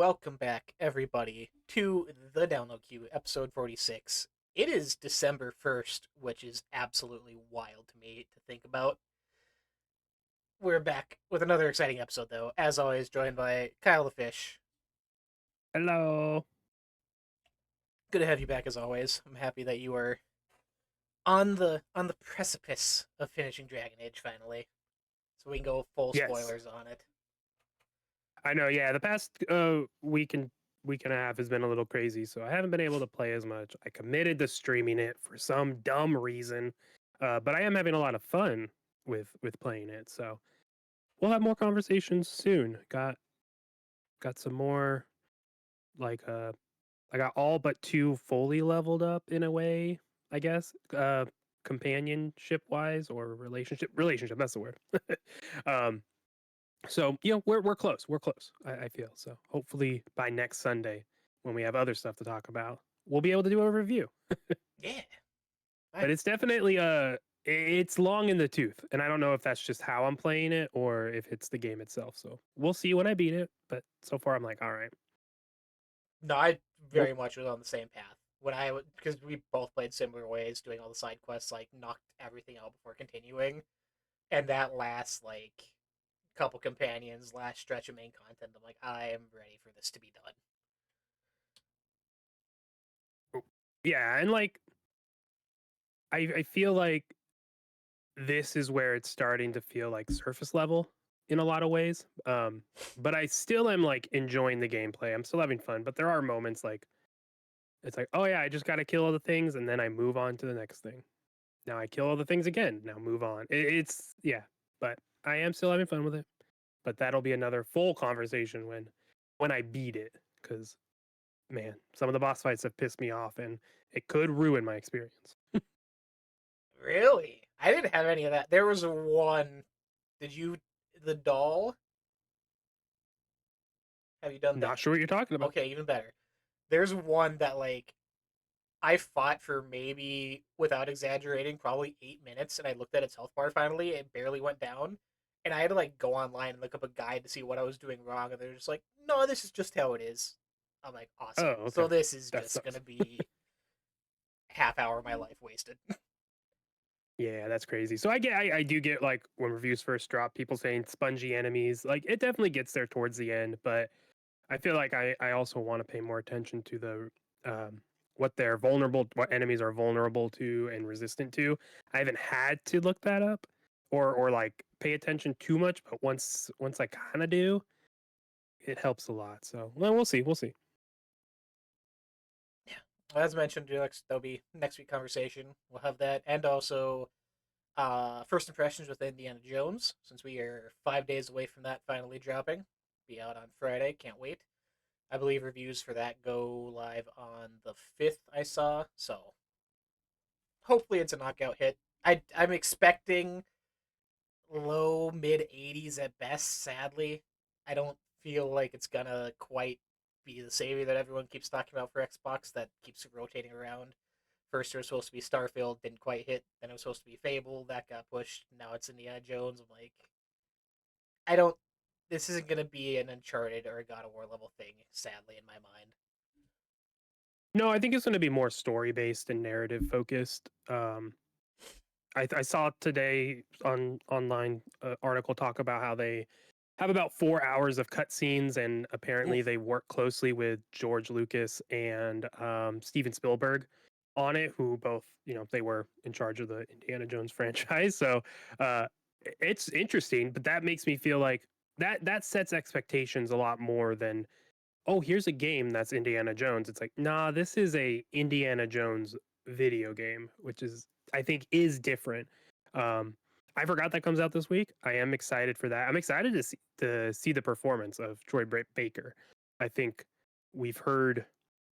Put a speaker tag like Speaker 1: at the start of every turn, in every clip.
Speaker 1: welcome back, everybody, to the Download Queue, episode 46. It is December 1st, which is absolutely wild to me to think about. We're back with another exciting episode, though, as always, joined by Kyle the Fish.
Speaker 2: Hello.
Speaker 1: Good to have you back, as always. I'm happy that you are on the precipice of finishing Dragon Age finally, so we can go full
Speaker 2: Yes,
Speaker 1: spoilers on it.
Speaker 2: I know. Yeah, the past week and a half has been a little crazy, so I haven't been able to play as much. I committed to streaming it for some dumb reason, but I am having a lot of fun with playing it. So we'll have more conversations soon. Got some more like I got all but two fully leveled up in a way. I guess companionship wise or relationship. That's the word. um So we're close. We're close. I feel so. Hopefully by next Sunday, when we have other stuff to talk about, we'll be able to do a review.
Speaker 1: Yeah. I,
Speaker 2: But it's definitely it's long in the tooth, and I don't know if that's just how I'm playing it or if it's the game itself. So we'll see when I beat it. But so far, I'm like, all right.
Speaker 1: no, I
Speaker 2: Well,
Speaker 1: very much was on the same path. Because we both played similar ways, doing all the side quests, like knocked everything out before continuing, and that last couple companions, last stretch of main content, I'm like, I am ready for this to be done.
Speaker 2: yeah, and like I feel like this is where it's starting to feel like surface level in a lot of ways. But I still am like enjoying the gameplay. I'm still having fun, but there are moments like it's like, oh yeah, I just got to kill all the things, and then I move on to the next thing. Now I kill all the things again. Now move on. It's yeah, but I am still having fun with it. But that'll be another full conversation when I beat it, because man, some of the boss fights have pissed me off, and it could ruin my experience.
Speaker 1: Really? I didn't have any of that. There was one. Did you the doll? Have you done
Speaker 2: Not
Speaker 1: that?
Speaker 2: sure what you're talking about.
Speaker 1: Okay, even better. There's one that I fought for maybe, without exaggerating, probably 8 minutes, and I looked at its health bar finally. It barely went down, and I had to go online and look up a guide to see what I was doing wrong. And they're just like, "No, this is just how it is." I'm like,
Speaker 2: Oh,
Speaker 1: "Awesome." So
Speaker 2: okay,
Speaker 1: this is
Speaker 2: that
Speaker 1: just
Speaker 2: sucks.
Speaker 1: gonna be half hour of my life wasted.
Speaker 2: Yeah, that's crazy. So I do get like when reviews first drop, people saying spongy enemies. Like it definitely gets there towards the end, but I feel like I also want to pay more attention to the what enemies are vulnerable to and resistant to. I haven't had to look that up or like pay attention too much, but once I kind of do, it helps a lot. So well, we'll see. We'll see.
Speaker 1: Yeah, as mentioned, there'll be next week conversation. We'll have that, and also first impressions with Indiana Jones, since we are 5 days away from that finally dropping. Be out on Friday. Can't wait. I believe reviews for that go live on the 5th, I saw. So hopefully it's a knockout hit. I'm expecting low mid 80s at best, sadly. I don't feel like it's gonna quite be the savior that everyone keeps talking about for Xbox that keeps rotating around. First it was supposed to be Starfield, didn't quite hit. Then it was supposed to be Fable, that got pushed. Now it's Indiana Jones. I'm like, I don't. This isn't gonna be an Uncharted or a God of War level thing, sadly, in my mind.
Speaker 2: No, I think it's going to be more story based and narrative focused. I saw today on online article talk about how they have about 4 hours of cutscenes, and apparently
Speaker 1: Oof.
Speaker 2: they work closely with George Lucas and Steven Spielberg on it, who both they were in charge of the Indiana Jones franchise. So uh, it's interesting, but that makes me feel like that sets expectations a lot more than oh here's a game that's Indiana Jones. It's like nah, this is a Indiana Jones video game, which is I think is different. Um, I forgot that comes out this week. I am excited for that. I'm excited to see the performance of Baker. I think we've heard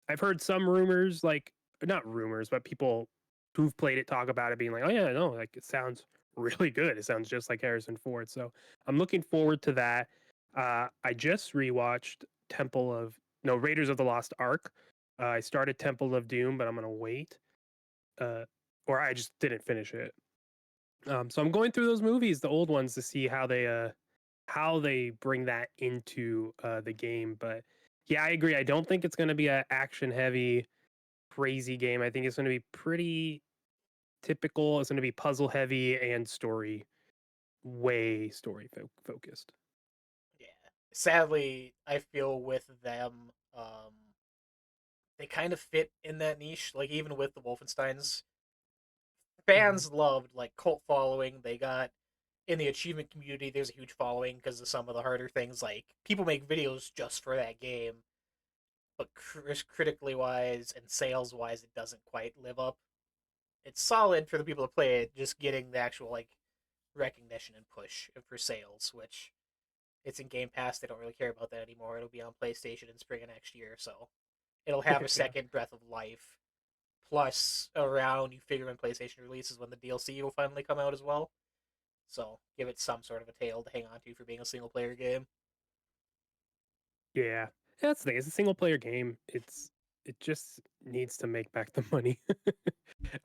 Speaker 2: I've heard some rumors, like not rumors, but people who've played it talk about it being like, oh yeah, no, like it sounds really good. It sounds just like Harrison Ford. So I'm looking forward to that. I just rewatched Temple of no Raiders of the Lost Ark. I started Temple of Doom, but I'm gonna wait. Uh, or I just didn't finish it. So I'm going through those movies, the old ones, to see how they bring that into the game. But Yeah, I agree. I don't think it's going to be a action heavy, crazy game. I think it's going to be pretty typical. It's going to be puzzle heavy and focused.
Speaker 1: Yeah. Sadly, I feel with them, they kind of fit in that niche. Like even with the Wolfensteins,
Speaker 2: Mhm.
Speaker 1: fans loved like cult following. They got in the achievement community. There's a huge following because of some of the harder things. Like people make videos just for that game, but critically wise and sales wise, it doesn't quite live up. It's solid for the people to play it, just getting the actual like recognition and push for sales, which it's in Game Pass. They don't really care about that anymore. It'll be on PlayStation in spring of next year, so it'll have a
Speaker 2: Yeah.
Speaker 1: second breath of life. Plus, around you figure when PlayStation releases when the DLC will finally come out as well. So give it some sort of a tail to hang on to for being a single player game.
Speaker 2: Yeah. That's the thing. It's a single player game. It just needs to make back the money.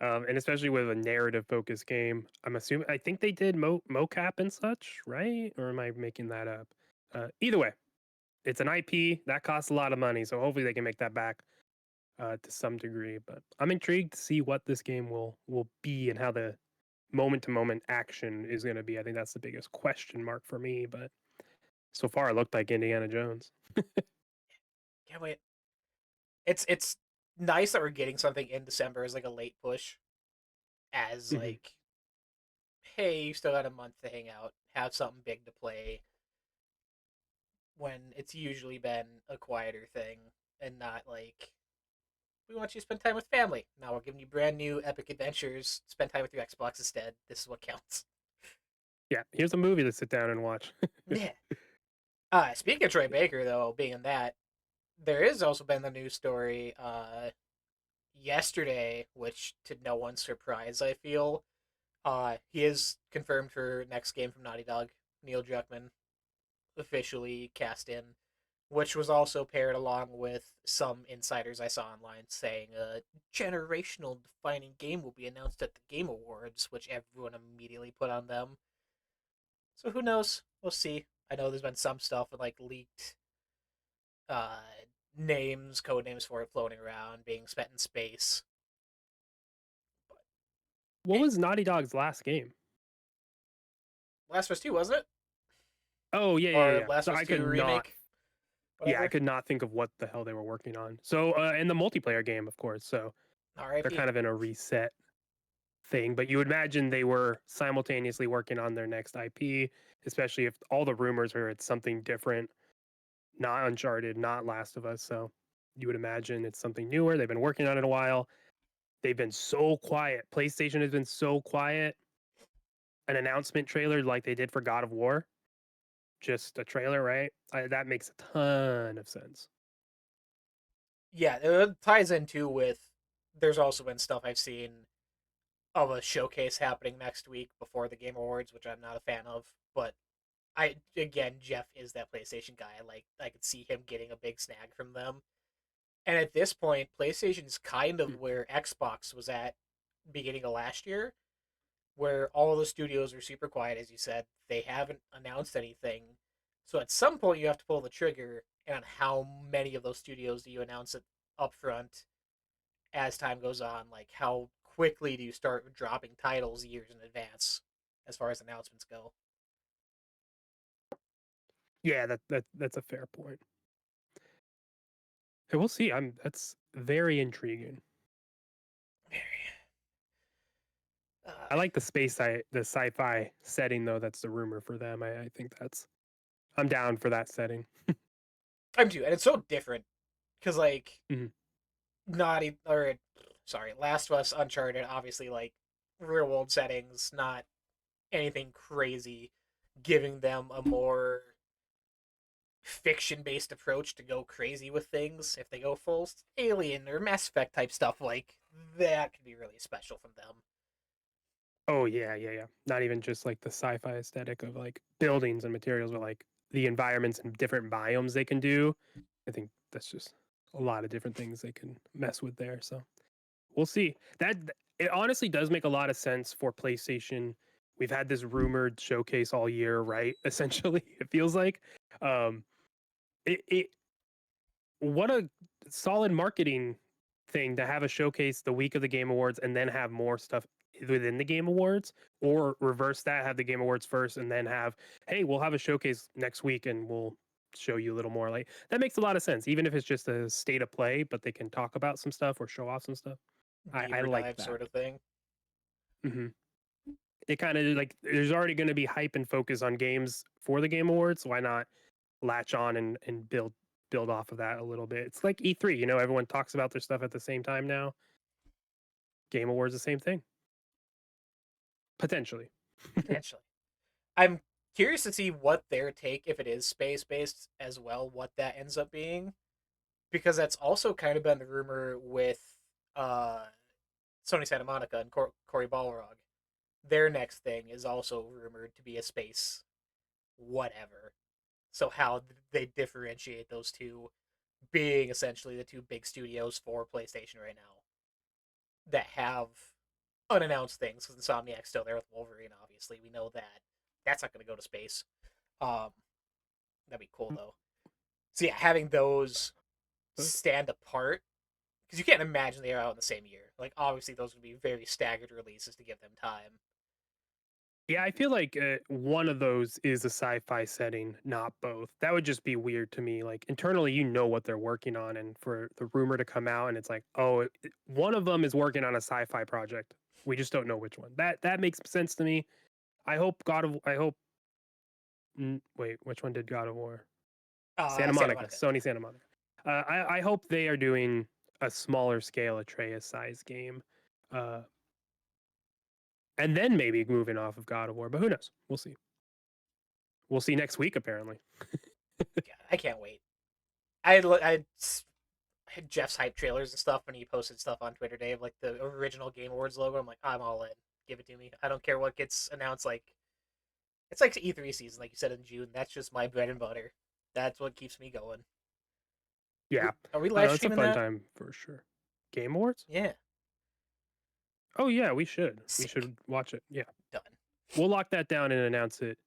Speaker 2: And especially with a narrative focused game. I think they did mocap and such, right? Or am I making that up? Either way, it's an IP that costs a lot of money, so hopefully they can make that back to some degree. But I'm intrigued to see what this game will be and how the moment to moment action is going to be. I think that's the biggest question mark for me. But so far, it looked like Indiana Jones.
Speaker 1: Can't wait. It's nice that we're getting something in December as like a late push. As
Speaker 2: Mhm.
Speaker 1: like, hey, you still got a month to hang out, have something big to play. When it's usually been a quieter thing and not like we want you to spend time with family. Now we're giving you brand new epic adventures. Spend time with your Xbox instead. This is what counts.
Speaker 2: Yeah, here's a movie to sit down and watch.
Speaker 1: Yeah. Speaking of Troy Baker, though, being that, there has also been the news story yesterday, which to no one's surprise, I feel. He is confirmed for next game from Naughty Dog. Neil Druckmann officially cast in, which was also paired along with some insiders I saw online saying a generational defining game will be announced at the Game Awards, which everyone immediately put on them. So who knows? We'll see. I know there's been some stuff with like leaked uh, names, code names for it floating around, being spent in space.
Speaker 2: What
Speaker 1: It,
Speaker 2: was Naughty Dog's last game?
Speaker 1: Last of Us 2, wasn't it?
Speaker 2: Oh yeah, yeah,
Speaker 1: Or
Speaker 2: yeah.
Speaker 1: Last
Speaker 2: So
Speaker 1: of Us
Speaker 2: I
Speaker 1: 2
Speaker 2: could not.
Speaker 1: remake,
Speaker 2: Yeah, I
Speaker 1: whatever.
Speaker 2: could not think of what the hell they were working on. So, and the multiplayer game, of course. So they're
Speaker 1: R.I.P.
Speaker 2: kind of in a reset thing. But you would imagine they were simultaneously working on their next IP, especially if all the rumors are it's something different, not Uncharted, not Last of Us. So you would imagine it's something newer. They've been working on it a while. They've been so quiet. PlayStation has been so quiet. An announcement trailer like they did for God of War, just a trailer, right? That makes a ton of sense.
Speaker 1: Yeah, it ties in too with. There's also been stuff I've seen of a showcase happening next week before the Game Awards, which I'm not a fan of. But I again, Jeff is that PlayStation guy. I could see him getting a big snag from them. And at this point, PlayStation is kind
Speaker 2: Mm.
Speaker 1: of where Xbox was at beginning of last year, where all the studios are super quiet, as you said. They haven't announced anything. So at some point, you have to pull the trigger. And on how many of those studios do you announce it upfront as time goes on? Like, how quickly do you start dropping titles years in advance as far as announcements go?
Speaker 2: Yeah, that's a fair point. Hey, we'll see. That's very intriguing.
Speaker 1: Very.
Speaker 2: I like the sci-fi setting though. That's the rumor for them. I think that's I'm down for that setting.
Speaker 1: I'm too, and it's so different because like
Speaker 2: Mhm.
Speaker 1: Naughty or sorry, Last of Us, Uncharted, obviously like real world settings, not anything crazy, giving them a more fiction based approach to go crazy with things. If they go full alien or Mass Effect type stuff, like that could be really special from them.
Speaker 2: Oh yeah, yeah, yeah. Not even just like the sci-fi aesthetic of like buildings and materials, but like the environments and different biomes they can do. I think that's just a lot of different things they can mess with there. So we'll see. It honestly does make a lot of sense for PlayStation. We've had this rumored showcase all year, right? Essentially, it feels like um, it what a solid marketing thing to have a showcase the week of the Game Awards and then have more stuff within the Game Awards, or reverse that, have the Game Awards first and then have, hey, we'll have a showcase next week and we'll show you a little more. Like that makes a lot of sense, even if it's just a state of play, but they can talk about some stuff or show off some stuff. I
Speaker 1: Deeper
Speaker 2: like
Speaker 1: dive
Speaker 2: that.
Speaker 1: sort of thing.
Speaker 2: Hmm. It kind of like there's already going to be hype and focus on games for the Game Awards. Why not latch on and build off of that a little bit? It's like E3, you know, everyone talks about their stuff at the same time now. Game Awards, the same thing, potentially.
Speaker 1: Potentially. I'm curious to see what their take, if it is space based as well, what that ends up being. Because that's also kind of been the rumor with uh, Sony Santa Monica and Cory Balrog. Their next thing is also rumored to be a space whatever. So how they differentiate those two being essentially the two big studios for PlayStation right now that have unannounced things, because Insomniac's still there with Wolverine, obviously. We know that that's not going to go to space. Um, that'd be cool, though. So, yeah, having those stand apart, because you can't imagine they are out in the same year. Like, obviously, those would be very staggered releases to give them time.
Speaker 2: Yeah, I feel like one of those is a sci-fi setting, not both. That would just be weird to me. Like internally, you know what they're working on, and for the rumor to come out and it's like, oh, one of them is working on a sci-fi project. We just don't know which one. That makes sense to me. I hope God of. I hope. Wait, which one did God of War? Santa
Speaker 1: Santa
Speaker 2: Monica,
Speaker 1: Monica.
Speaker 2: Sony Santa Monica. I hope they are doing a smaller scale Atreus size game. Uh, and then maybe moving off of God of War, but who knows? We'll see. We'll see next week, apparently.
Speaker 1: God, I can't wait. I had Jeff's hype trailers and stuff when he posted stuff on Twitter Day of like the original Game Awards logo. I'm like, I'm all in. Give it to me. I don't care what gets announced. Like it's like E3 season, like you said in June. That's just my bread and butter. That's what keeps me going.
Speaker 2: Yeah,
Speaker 1: Are we live
Speaker 2: it's a
Speaker 1: streaming
Speaker 2: fun
Speaker 1: that?
Speaker 2: time for sure. Game Awards?
Speaker 1: Yeah.
Speaker 2: Oh yeah, we should. We
Speaker 1: Sick.
Speaker 2: should watch it. Yeah,
Speaker 1: Done.
Speaker 2: we'll lock that down and announce it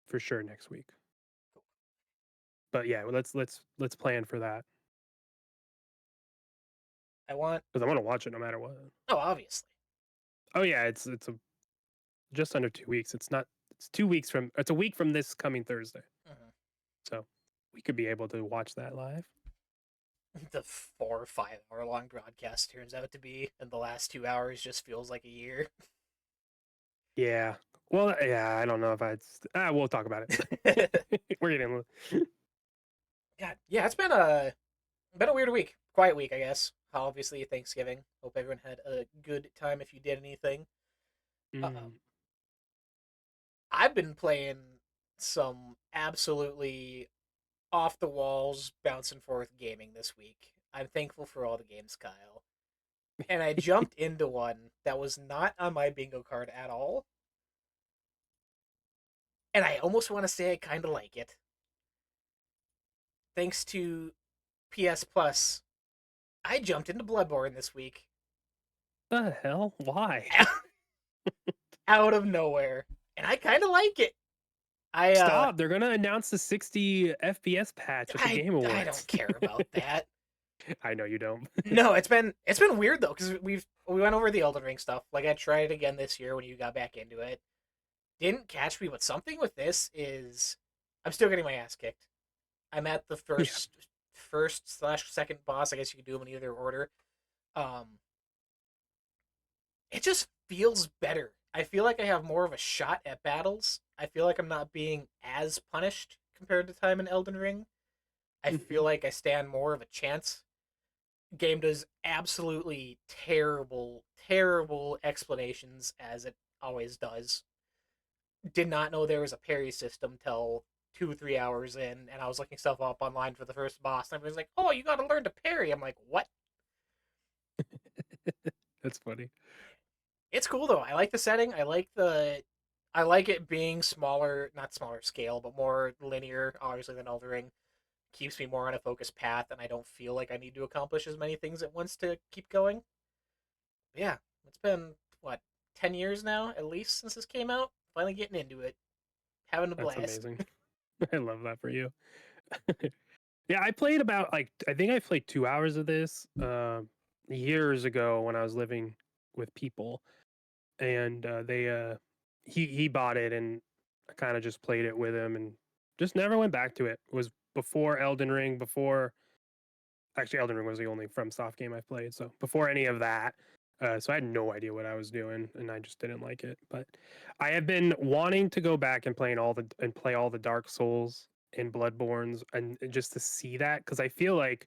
Speaker 2: for sure next week. But yeah, let's plan for that
Speaker 1: I want.
Speaker 2: because I want to watch it no matter what.
Speaker 1: Oh, obviously.
Speaker 2: Oh yeah, it's a just under 2 weeks. It's not. It's 2 weeks from. It's a week from this coming Thursday.
Speaker 1: Mhm.
Speaker 2: So we could be able to watch that live.
Speaker 1: The 4 or 5 hour long broadcast turns out to be, and the last 2 hours just feels like a year.
Speaker 2: Yeah. Well, yeah. I don't know if I'd. We'll talk about
Speaker 1: God,
Speaker 2: it. We're getting.
Speaker 1: yeah, it's been a weird week, quiet week, I guess. Obviously, Thanksgiving. Hope everyone had a good time if you did anything.
Speaker 2: Mm.
Speaker 1: I've been playing some absolutely off the walls, bouncing forth gaming this week. I'm thankful for all the games, Kyle. And I jumped into one that was not on my bingo card at all. And I almost want to say I kind of like it. Thanks to PS Plus, I jumped into Bloodborne this week.
Speaker 2: The hell? Why?
Speaker 1: Out of nowhere. And I kind of like it.
Speaker 2: Stop! They're gonna announce the 60 FPS patch at the Game
Speaker 1: I
Speaker 2: Awards.
Speaker 1: don't care about that.
Speaker 2: I know you don't.
Speaker 1: No, it's been weird though, because we went over the Elden Ring stuff. Like I tried it again this year when you got back into it. Didn't catch me, but something with this is I'm still getting my ass kicked. I'm at the
Speaker 2: Yeah,
Speaker 1: first/second boss. I guess you could do them in either order. Um, it just feels better. I feel like I have more of a shot at battles. I feel like I'm not being as punished compared to time in Elden Ring. I
Speaker 2: mhm.
Speaker 1: feel like I stand more of a chance. Game does absolutely terrible, terrible explanations as it always does. Did not know there was a parry system till 2 3 hours in, and I was looking stuff up online for the first boss. And everyone's like, "Oh, you got to learn to parry." I'm like, "What?"
Speaker 2: That's funny.
Speaker 1: It's cool though. I like the setting. I like it being smaller, not smaller scale, but more linear. Obviously, than Elden Ring keeps me more on a focused path, and I don't feel like I need to accomplish as many things at once to keep going. But yeah, it's been what 10 years now, at least since this came out. Finally getting into it, having a
Speaker 2: That's
Speaker 1: blast.
Speaker 2: amazing. I love that for you. Yeah, I played about like I think I played 2 hours of this years ago when I was living with people, and he bought it, and I kind of just played it with him, and just never went back to it. It was before Elden Ring, before actually Elden Ring was the only FromSoft game I played, so before any of that. So I had no idea what I was doing, and I just didn't like it. But I have been wanting to go back and play all the Dark Souls and Bloodborns, and just to see that because I feel like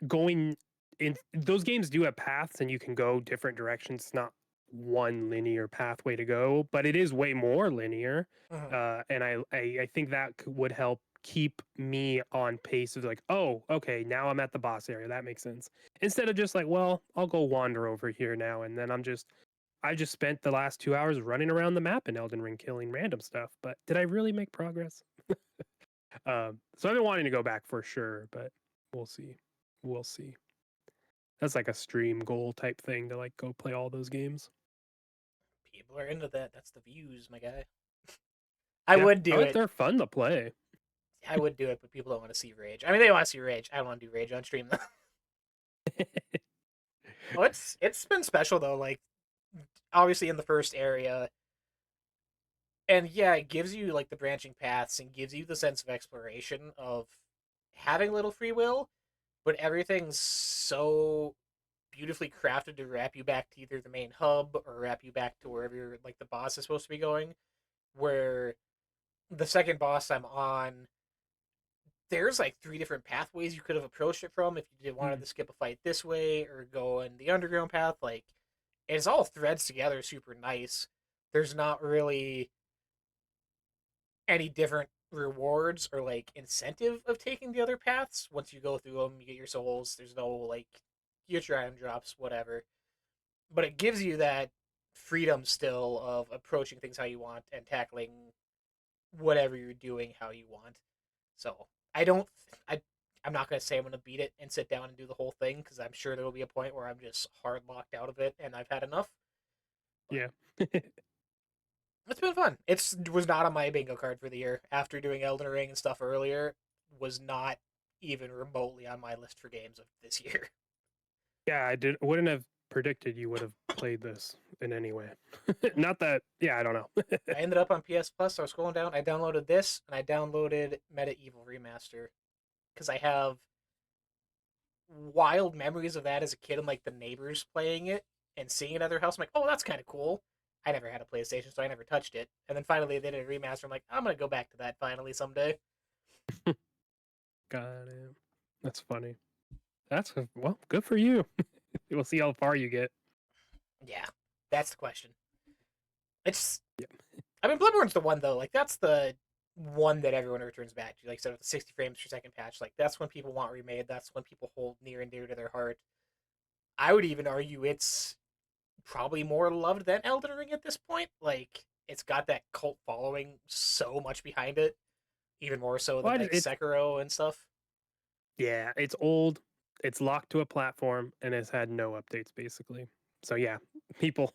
Speaker 2: going in those games do have paths and you can go different directions. It's not one linear pathway to go, but it is way more linear.
Speaker 1: Mhm.
Speaker 2: And I think that would help keep me on pace of like, oh, okay, now I'm at the boss area. That makes sense. Instead of just like, well, I'll go wander over here now, and then I just spent the last 2 hours running around the map in Elden Ring killing random stuff. But did I really make progress? So I've been wanting to go back for sure, but we'll see. We'll see. That's like a stream goal type thing to like go play all those games.
Speaker 1: People are into that. That's the views, my guy. I
Speaker 2: Yeah,
Speaker 1: would do
Speaker 2: oh,
Speaker 1: it.
Speaker 2: they're fun to play.
Speaker 1: I would do it, but people don't want to see rage. I mean, they want to see rage. I don't want to do rage on stream though. Oh, it's been special though. Like obviously in the first area, and yeah, it gives you like the branching paths and gives you the sense of exploration of having little free will, but everything's so beautifully crafted to wrap you back to either the main hub or wrap you back to wherever like the boss is supposed to be going. Where the second boss I'm on, there's like three different pathways you could have approached it from if you did wanted
Speaker 2: Mm.
Speaker 1: to skip a fight this way or go in the underground path. Like it's all threads together super nice. There's not really any different rewards or like incentive of taking the other paths. Once you go through them, you get your souls. There's no like you get your item drops, whatever. But it gives you that freedom still of approaching things how you want and tackling whatever you're doing how you want. So I don't. I I'm not gonna say I'm gonna beat it and sit down and do the whole thing because I'm sure there will be a point where I'm just hard locked out of it and I've had enough. But
Speaker 2: Yeah.
Speaker 1: it's been fun. It was not on my bingo card for the year after doing Elden Ring and stuff earlier. Was not even remotely on my list for games of this year.
Speaker 2: Yeah, I wouldn't have predicted you would have played this in any way. Not that, yeah, I don't know.
Speaker 1: I ended up on PS Plus. So I was scrolling down. I downloaded this and I downloaded Medieval Remaster because I have wild memories of that as a kid and like the neighbors playing it and seeing it at their house. I'm like, oh, that's kind of cool. I never had a PlayStation, so I never touched it. And then finally they did a remaster. I'm like, I'm gonna go back to that finally someday.
Speaker 2: Got it. That's funny. Well, good for you. We'll see how far you get.
Speaker 1: Yeah, that's the question. It's,
Speaker 2: Yeah.
Speaker 1: I mean, Bloodborne's the one though. Like that's the one that everyone returns back to. Like so, the 60 frames per second patch. Like that's when people want remade. That's when people hold near and dear to their heart. I would even argue it's probably more loved than Elden Ring at this point. Like it's got that cult following so much behind it, even more so than
Speaker 2: But
Speaker 1: like
Speaker 2: it's
Speaker 1: Sekiro and stuff.
Speaker 2: yeah, it's old. It's locked to a platform and it's had no updates basically. So yeah, people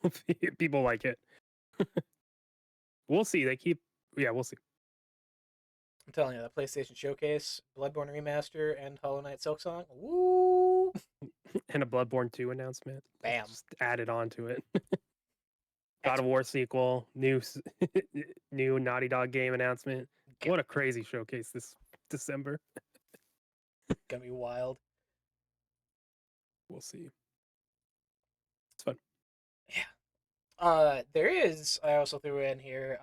Speaker 2: people like it. We'll see. They keep yeah, we'll see.
Speaker 1: I'm telling you, that PlayStation Showcase, Bloodborne Remaster, and Hollow Knight Silksong. Woo!
Speaker 2: And a Bloodborne 2 announcement.
Speaker 1: Bam.
Speaker 2: Just added on to it. God
Speaker 1: That's
Speaker 2: of War sequel, new Naughty Dog game announcement. What a crazy showcase this December.
Speaker 1: gonna be wild.
Speaker 2: We'll see. It's fun.
Speaker 1: Yeah. There is. I also threw in here.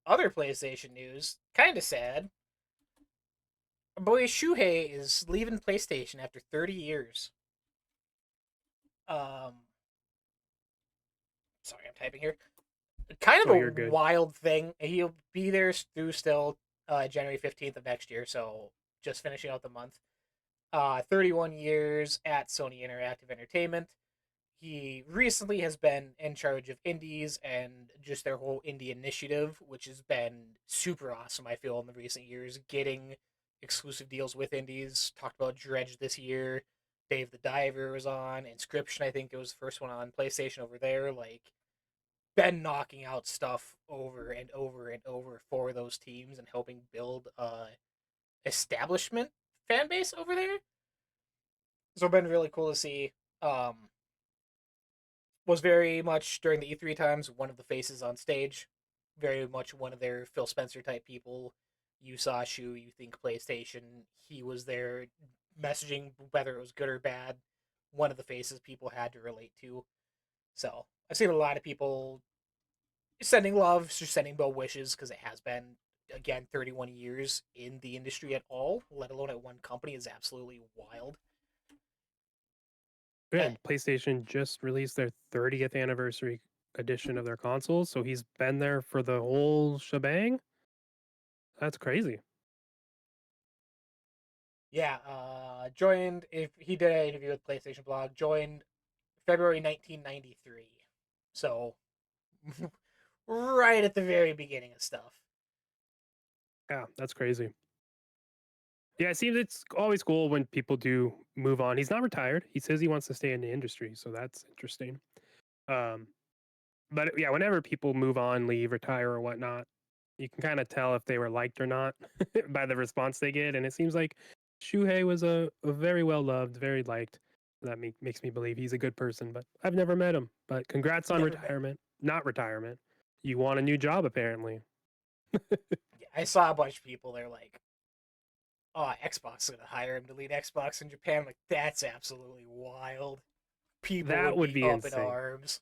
Speaker 1: Other PlayStation news. Kind of sad. Our boy Shuhei is leaving PlayStation after 30 years. Um, sorry, I'm typing here. Kind of
Speaker 2: Oh,
Speaker 1: a
Speaker 2: you're good.
Speaker 1: wild thing. He'll be there through still January 15th of next year, so just finishing out the month. 31 years at Sony Interactive Entertainment. He recently has been in charge of indies and just their whole indie initiative, which has been super awesome, I feel, in the recent years. Getting exclusive deals with indies. Talked about Dredge this year. Dave the Diver was on. Inscription, I think it was the first one on PlayStation over there. Like, been knocking out stuff over and over and over for those teams and helping build establishment fan base over there. So it's been really cool to see. Was very much during the E3 times one of the faces on stage, very much one of their Phil Spencer type people. You saw Shu, you think PlayStation. He was there messaging whether it was good or bad. One of the faces people had to relate to. So I've seen a lot of people sending love, just sending well wishes because it has been again 31 years in the industry at all, let alone at one company, is absolutely wild.
Speaker 2: Yeah,
Speaker 1: Eh,
Speaker 2: and PlayStation just released their 30th anniversary edition of their consoles, so he's been there for the whole shebang. That's crazy.
Speaker 1: yeah, joined. If he did an interview with PlayStation Blog, joined February 1993, so right at the very beginning of stuff.
Speaker 2: Yeah, that's crazy. Yeah, it seems it's always cool when people do move on. He's not retired. He says he wants to stay in the industry, so that's interesting. Um, but yeah, whenever people move on, leave, retire, or whatnot, you can kind of tell if they were liked or not by the response they get. And it seems like Shuhei was a very well loved, very liked. That makes me believe he's a good person, but I've never met him. But congrats on
Speaker 1: Never met him.
Speaker 2: retirement. Not retirement. You want a new job, apparently.
Speaker 1: Yeah, I saw a bunch of people. They're like, "Oh, Xbox is gonna hire him to lead Xbox in Japan." I'm like, that's absolutely wild. People
Speaker 2: That
Speaker 1: would
Speaker 2: would
Speaker 1: be
Speaker 2: be
Speaker 1: up in
Speaker 2: insane.
Speaker 1: arms.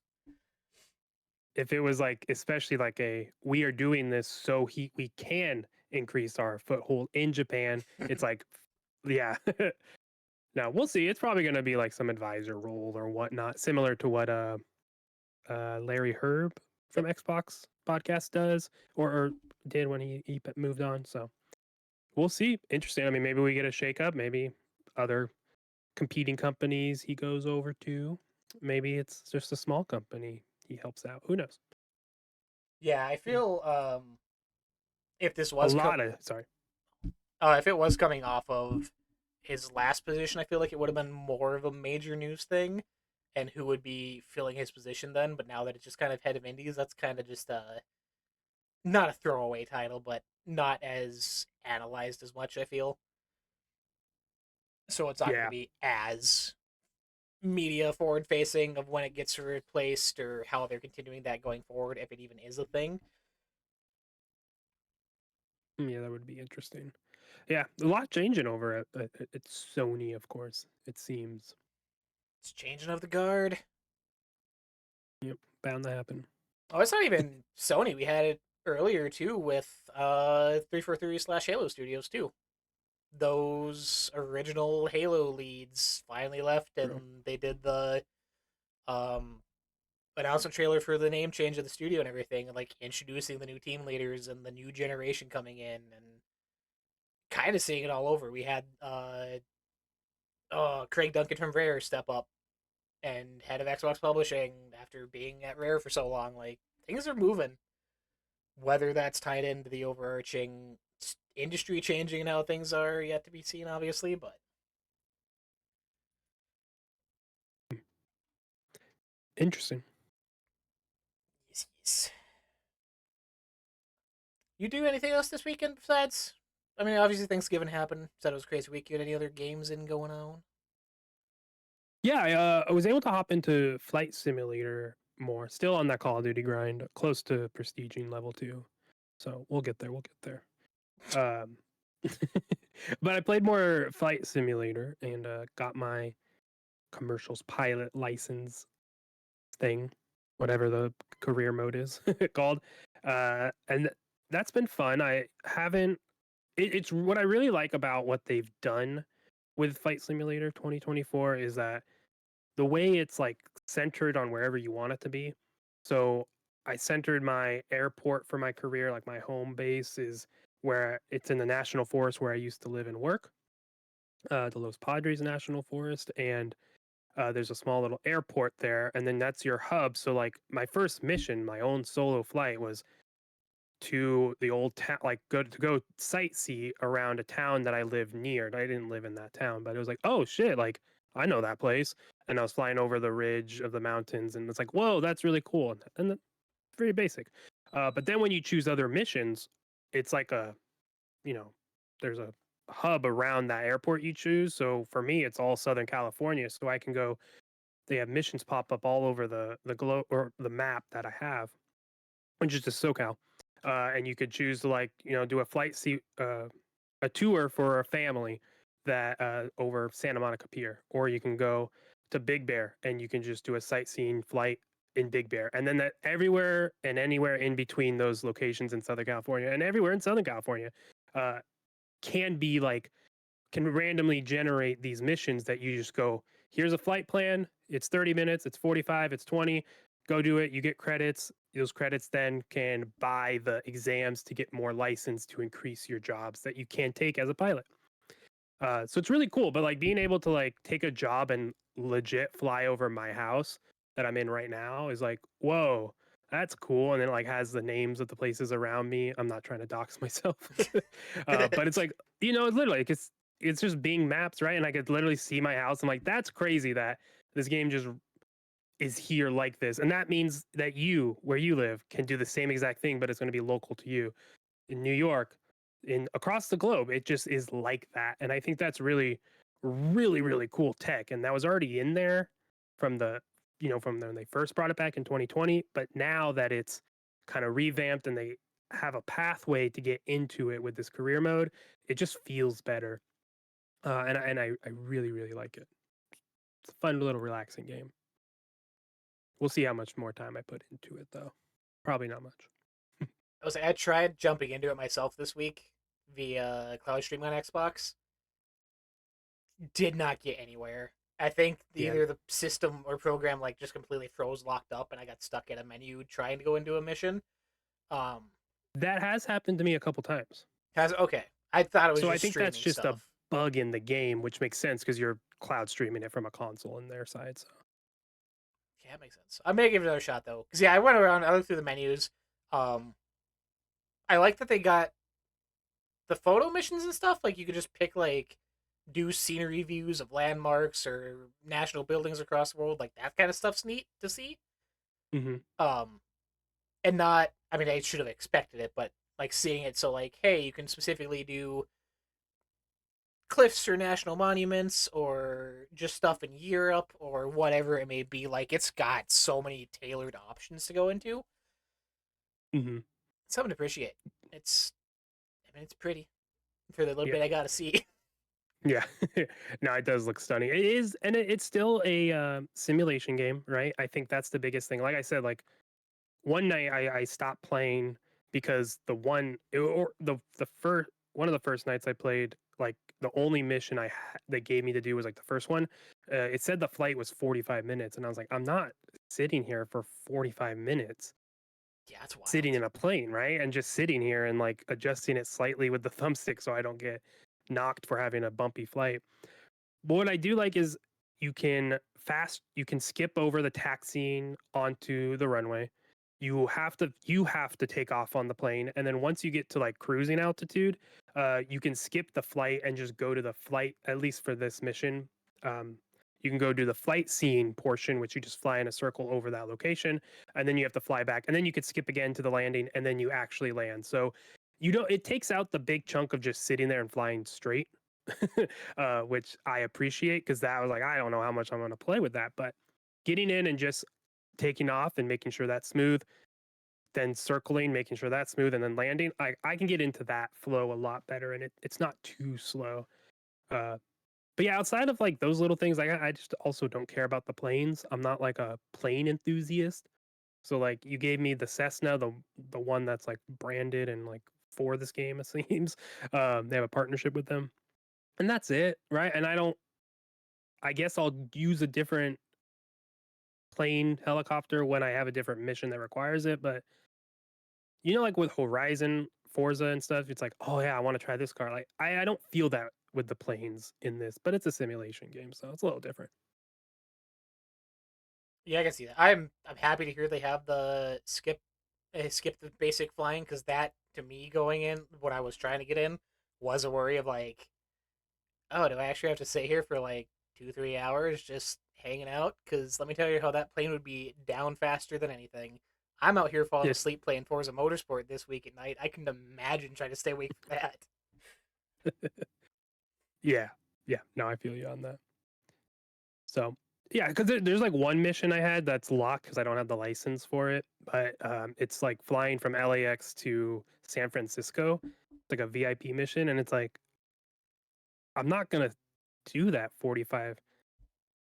Speaker 2: If it was like, especially like a, we are doing this so we can increase our foothold in Japan. It's like, yeah. Now we'll see. It's probably going to be like some advisor role or whatnot, similar to what Larry Herb from
Speaker 1: Yep.
Speaker 2: Xbox podcast does, or did when he moved on. So we'll see. Interesting. I mean, maybe we get a shake up. Maybe other competing companies he goes over to. Maybe it's just a small company he helps out. Who knows?
Speaker 1: Yeah, I
Speaker 2: Mm.
Speaker 1: feel if this
Speaker 2: A
Speaker 1: was
Speaker 2: lot of sorry.
Speaker 1: if it was coming off of his last position, I feel like it would have been more of a major news thing, and who would be filling his position then. But now that it's just kind of head of indies, that's kind of just not a throwaway title, but not as analyzed as much. I feel so it's not going to
Speaker 2: Yeah.
Speaker 1: be as media forward facing of when it gets replaced or how they're continuing that going forward, if it even is a thing.
Speaker 2: Yeah, that would be interesting. Yeah, a lot changing over at Sony, of course. It seems.
Speaker 1: It's changing of the guard.
Speaker 2: Yep, bound to happen.
Speaker 1: Oh, it's not even Sony. We had it earlier too with 343 slash Halo Studios too. Those original Halo leads finally left,
Speaker 2: True.
Speaker 1: and they did the um announcement trailer for the name change of the studio and everything, and like introducing the new team leaders and the new generation coming in, and kind of seeing it all over. We had Craig Duncan from Rare step up and head of Xbox Publishing after being at Rare for so long. Like things are moving. Whether that's tied into the overarching industry changing and how things are yet to be seen, obviously. But
Speaker 2: Interesting.
Speaker 1: yes, yes. You do anything else this weekend besides? I mean, obviously Thanksgiving happened. Said it was a crazy week. You had any other games in going on?
Speaker 2: Yeah, I was able to hop into Flight Simulator more. Still on that Call of Duty grind, close to prestiging level 2. So we'll get there. We'll get there. Um, but I played more Flight Simulator and got my commercials pilot license thing, whatever the career mode is called. And that's been fun. I haven't. It's what I really like about what they've done with Flight Simulator 2024 is that the way it's like centered on wherever you want it to be. So I centered my airport for my career, like my home base is where it's in the national forest where I used to live and work, the Los Padres National Forest, and there's a small little airport there, and then that's your hub. So like my first mission, my own solo flight was to the old town, like go sightsee around a town that I live near. I didn't live in that town, but it was like, oh shit, like I know that place. And I was flying over the ridge of the mountains, and it's like, whoa, that's really cool. And very basic. But then when you choose other missions, it's like a, you know, there's a hub around that airport you choose. So for me, it's all Southern California. So I can go, they have missions pop up all over the globe or the map that I have, which is just SoCal. And you could choose to like, do a a tour for a family that over Santa Monica Pier, or you can go to Big Bear and you can just do a sightseeing flight in Big Bear, and then that everywhere and anywhere in between those locations in Southern California and everywhere in Southern California uh, can be like can randomly generate these missions that you just go, here's a flight plan. It's 30 minutes, it's 45, it's 20. Go do it. You get credits. Those credits then can buy the exams to get more license to increase your jobs that you can take as a pilot. So it's really cool. But like being able to like take a job and legit fly over my house that I'm in right now is like, whoa, that's cool. And then like has the names of the places around me. I'm not trying to dox myself, but it's like it's literally like it's just being maps, right? And I could literally see my house. I'm like, that's crazy that this game just is here like this, and that means that you, where you live, can do the same exact thing, but it's going to be local to you in New York, in across the globe. It just is like that, and I think that's really, really, really cool tech, and that was already in there from from when they first brought it back in 2020. But now that it's kind of revamped and they have a pathway to get into it with this career mode, it just feels better, and I really, really like it. It's a fun little relaxing game. We'll see how much more time I put into it, though. Probably not much.
Speaker 1: I tried jumping into it myself this week via Cloud Stream on Xbox. Did not get anywhere. I think
Speaker 2: Yeah,
Speaker 1: either the system or program like just completely froze, locked up, and I got stuck at a menu trying to go into a mission. Um,
Speaker 2: that has happened to me a couple times.
Speaker 1: has okay. I thought it was
Speaker 2: So I
Speaker 1: just
Speaker 2: think that's
Speaker 1: streaming
Speaker 2: just a
Speaker 1: stuff.
Speaker 2: bug in the game, which makes sense because you're cloud streaming it from a console in their side. So
Speaker 1: Yeah, that makes sense. I'm gonna give it another shot though, because yeah, I went around, I looked through the menus. Um, I like that they got the photo missions and stuff. Like you could just pick like do scenery views of landmarks or national buildings across the world. Like that kind of stuff's neat to see.
Speaker 2: hmm
Speaker 1: Um, and not. I mean, I should have expected it, but like seeing it. So like, hey, you can specifically do cliffs or national monuments or just stuff in Europe or whatever it may be. Like it's got so many tailored options to go into.
Speaker 2: hmm
Speaker 1: Something to appreciate. It's I mean it's pretty for the little
Speaker 2: yeah,
Speaker 1: bit I got to see.
Speaker 2: yeah. No, it does look stunning. It is, and it's still a simulation game, right? I think that's the biggest thing. Like I said, like one night I stopped playing because the first one of the first nights I played, like the only mission they gave me to do was like the first one. It said the flight was 45 minutes, and I was like, I'm not sitting here for 45 minutes
Speaker 1: Yeah, that's
Speaker 2: sitting
Speaker 1: wild.
Speaker 2: in a plane, right? And just sitting here and like adjusting it slightly with the thumbstick so I don't get knocked for having a bumpy flight. But what I do like is you can skip over the taxiing onto the runway. You have to take off on the plane, and then once you get to like cruising altitude, you can skip the flight and just go to the flight. At least for this mission, um, you can go do the flight scene portion, which you just fly in a circle over that location, and then you have to fly back, and then you could skip again to the landing, and then you actually land. So you don't. It takes out the big chunk of just sitting there and flying straight, which I appreciate because that was like, I don't know how much I'm going to play with that, but getting in and just taking off and making sure that's smooth, then circling, making sure that's smooth, and then landing, I can get into that flow a lot better, and it's not too slow. Uh, but yeah, outside of like those little things, like I just also don't care about the planes. I'm not like a plane enthusiast. So like you gave me the Cessna, the one that's like branded and like for this game, it seems. They have a partnership with them, and that's it, right? And I guess I'll use a different plane helicopter when I have a different mission that requires it. But like with Horizon, Forza, and stuff, it's like, oh yeah, I want to try this car. Like I don't feel that with the planes in this, but it's a simulation game, so it's a little different.
Speaker 1: Yeah, I can see that. I'm happy to hear they have the skip the basic flying because that to me going in when I was trying to get in was a worry of like, oh, do I actually have to sit here for like 2 3 hours just hanging out? Because let me tell you how that plane would be down faster than anything. I'm out here falling
Speaker 2: Yeah,
Speaker 1: asleep playing Forza Motorsport this week at night. I can imagine trying to stay awake from that.
Speaker 2: yeah, yeah. No, I feel you on that. So yeah, because there's like one mission I had that's locked because I don't have the license for it, but it's like flying from LAX to San Francisco. It's like a VIP mission, and it's like I'm not gonna do that 45.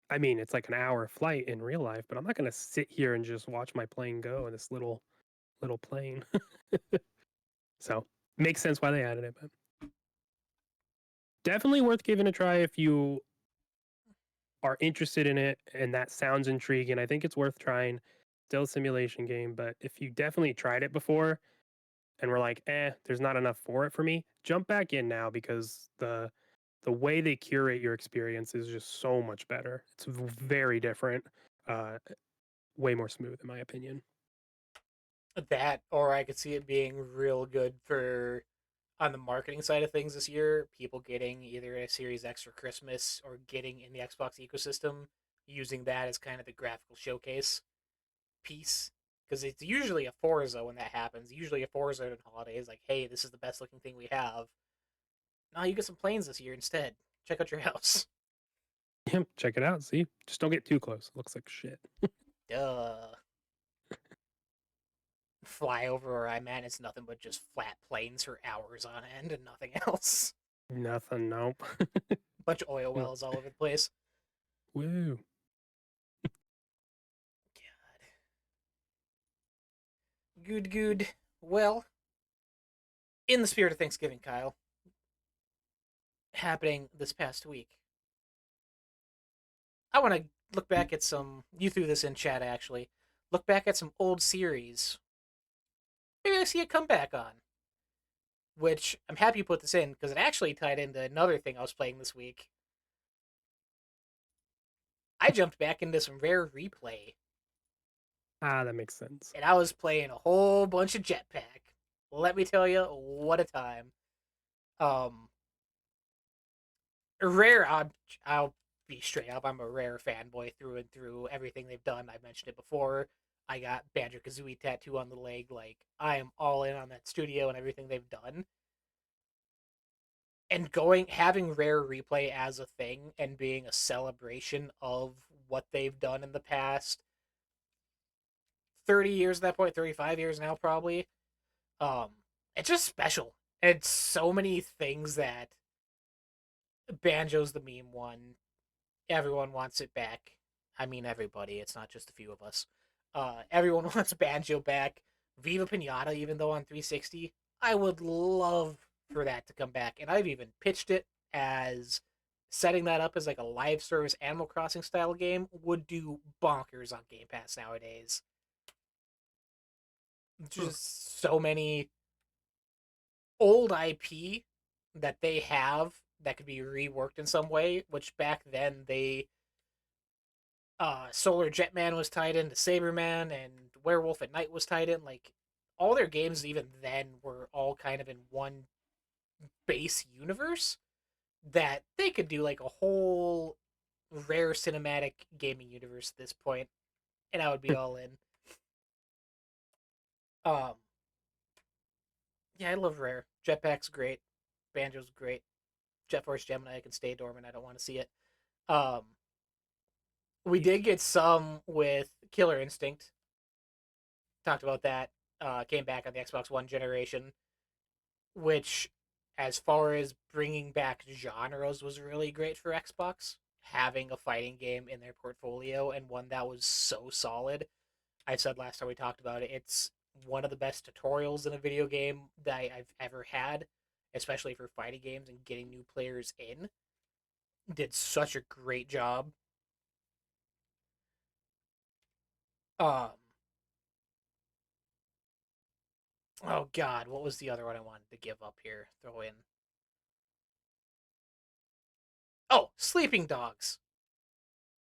Speaker 2: I mean, it's like an hour flight in real life, but I'm not gonna sit here and just watch my plane go in this little plane. So makes sense why they added it, but definitely worth giving a try if you are interested in it and that sounds intriguing. I think it's worth trying. Still a simulation game, but if you definitely tried it before and were like, there's not enough for it for me, jump back in now because the way they curate your experience is just so much better. It's very different, uh, way more smooth in my opinion.
Speaker 1: That, or I could see it being real good for on the marketing side of things this year. People getting either a Series X for Christmas or getting in the Xbox ecosystem, using that as kind of the graphical showcase piece. Because it's usually a Forza when that happens. Usually a Forza at holidays, like, hey, this is the best looking thing we have. Now you get some planes this year instead. Check out your house.
Speaker 2: Yep, check it out. See, just don't get too close. It looks like shit.
Speaker 1: Duh. Fly over where I'm at, it's nothing but just flat plains for hours on end and nothing else.
Speaker 2: Nothing. Nope.
Speaker 1: Bunch of oil
Speaker 2: No.
Speaker 1: wells all over the place.
Speaker 2: Woo.
Speaker 1: Good, good. Well, in the spirit of Thanksgiving, Kyle, happening this past week, I want to look back at some. You threw this in chat actually. Look back at some old series. Maybe I see a comeback on. Which I'm happy you put this in because it actually tied into another thing I was playing this week. I jumped back into some Rare Replay
Speaker 2: Ah, that makes sense.
Speaker 1: and I was playing a whole bunch of Jetpack. Let me tell you, what a time. Um, Rare, I'll be straight up. I'm a Rare fanboy through and through. Everything they've done, I mentioned it before. I got Banjo Kazooie tattoo on the leg. Like I am all in on that studio and everything they've done. And having Rare Replay as a thing and being a celebration of what they've done in the past 30 years at that point, 35 years now probably. Um, it's just special. It's so many things that Banjo's the meme one. Everyone wants it back. I mean, everybody. It's not just a few of us. Everyone wants Banjo back. Viva Pinata, even though on 360, I would love for that to come back. And I've even pitched it as setting that up as like a live service Animal Crossing style game would do bonkers on Game Pass nowadays.
Speaker 2: Hmm.
Speaker 1: Just so many old IP that they have that could be reworked in some way, which back then they Solar Jetman was tied into Saberman and Werewolf at Night was tied in. Like all their games even then were all kind of in one base universe that they could do like a whole Rare cinematic gaming universe at this point, and I would be all in. Um, yeah, I love Rare. Jetpack's great. Banjo's great. Jet Force Gemini can stay dormant. I don't want to see it. Um, we did get some with Killer Instinct. Talked about that. Came back on the Xbox One generation, which, as far as bringing back genres, was really great for Xbox. Having a fighting game in their portfolio and one that was so solid. I said last time we talked about it, it's one of the best tutorials in a video game that I've ever had, especially for fighting games and getting new players in. Did such a great job. Um, oh God, what was the other one I wanted to give up here? Throw in. Oh, Sleeping Dogs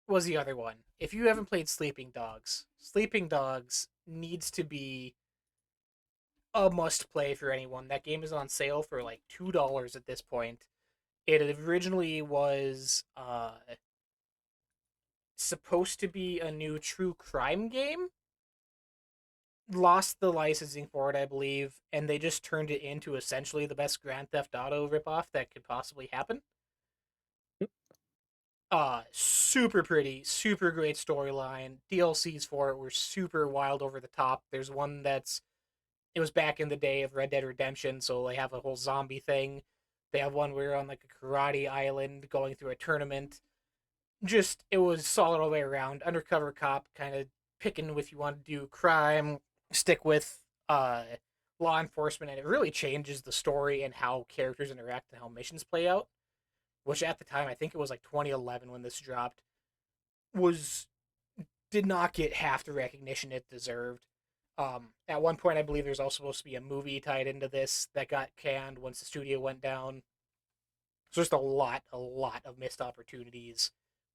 Speaker 1: was the other one. If you haven't played Sleeping Dogs needs to be a must play for anyone. That game is on sale for like $2 at this point. It originally was supposed to be a new true crime game, lost the licensing for it, I believe, and they just turned it into essentially the best Grand Theft Auto ripoff that could possibly happen. Super pretty, super great storyline. DLCs for it were super wild over the top. There's one that's it was back in the day of Red Dead Redemption, so they have a whole zombie thing. They have one where you're on like a karate island going through a tournament. Just it was solid all the way around. Undercover cop, kind of picking if you want to do crime, stick with law enforcement, and it really changes the story and how characters interact and how missions play out. Which at the time, I think it was like 2011 when this dropped, was did not get half the recognition it deserved. At one point, I believe there's also supposed to be a movie tied into this that got canned once the studio went down. So just a lot of missed opportunities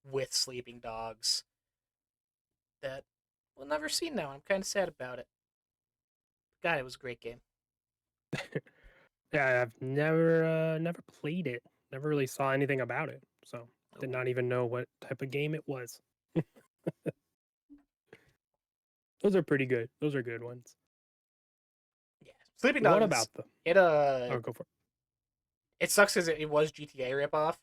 Speaker 1: with Sleeping Dogs that we'll never see now. I'm kind of sad about it. God, it was a great game.
Speaker 2: Yeah, I've never played it. Never really saw anything about it. So did
Speaker 1: Ooh,
Speaker 2: not even know what type of game it was. Those are pretty good. Those are good ones.
Speaker 1: yeah, Sleeping
Speaker 2: What
Speaker 1: Dogs.
Speaker 2: about them?
Speaker 1: It
Speaker 2: Oh, go for
Speaker 1: it sucks because it was GTA ripoff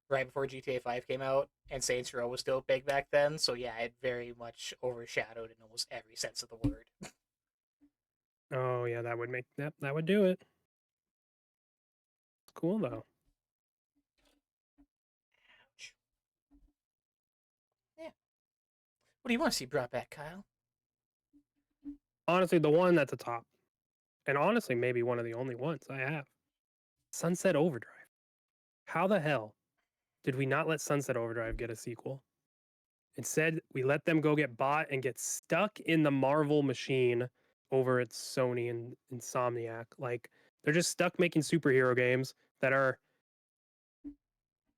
Speaker 1: right before GTA 5 came out, and Saints Row was still big back then. So yeah, it very much overshadowed in almost every sense of the word.
Speaker 2: it. Oh yeah, that would make that would do it. It's cool though.
Speaker 1: Yeah. What do you want to see brought back, Kyle?
Speaker 2: Honestly, the one that's a top, and honestly, maybe one of the only ones I have. Sunset Overdrive. How the hell did we not let Sunset Overdrive get a sequel? Instead, we let them go get bought and get stuck in the Marvel machine over at Sony and Insomniac. Like they're just stuck making superhero games that are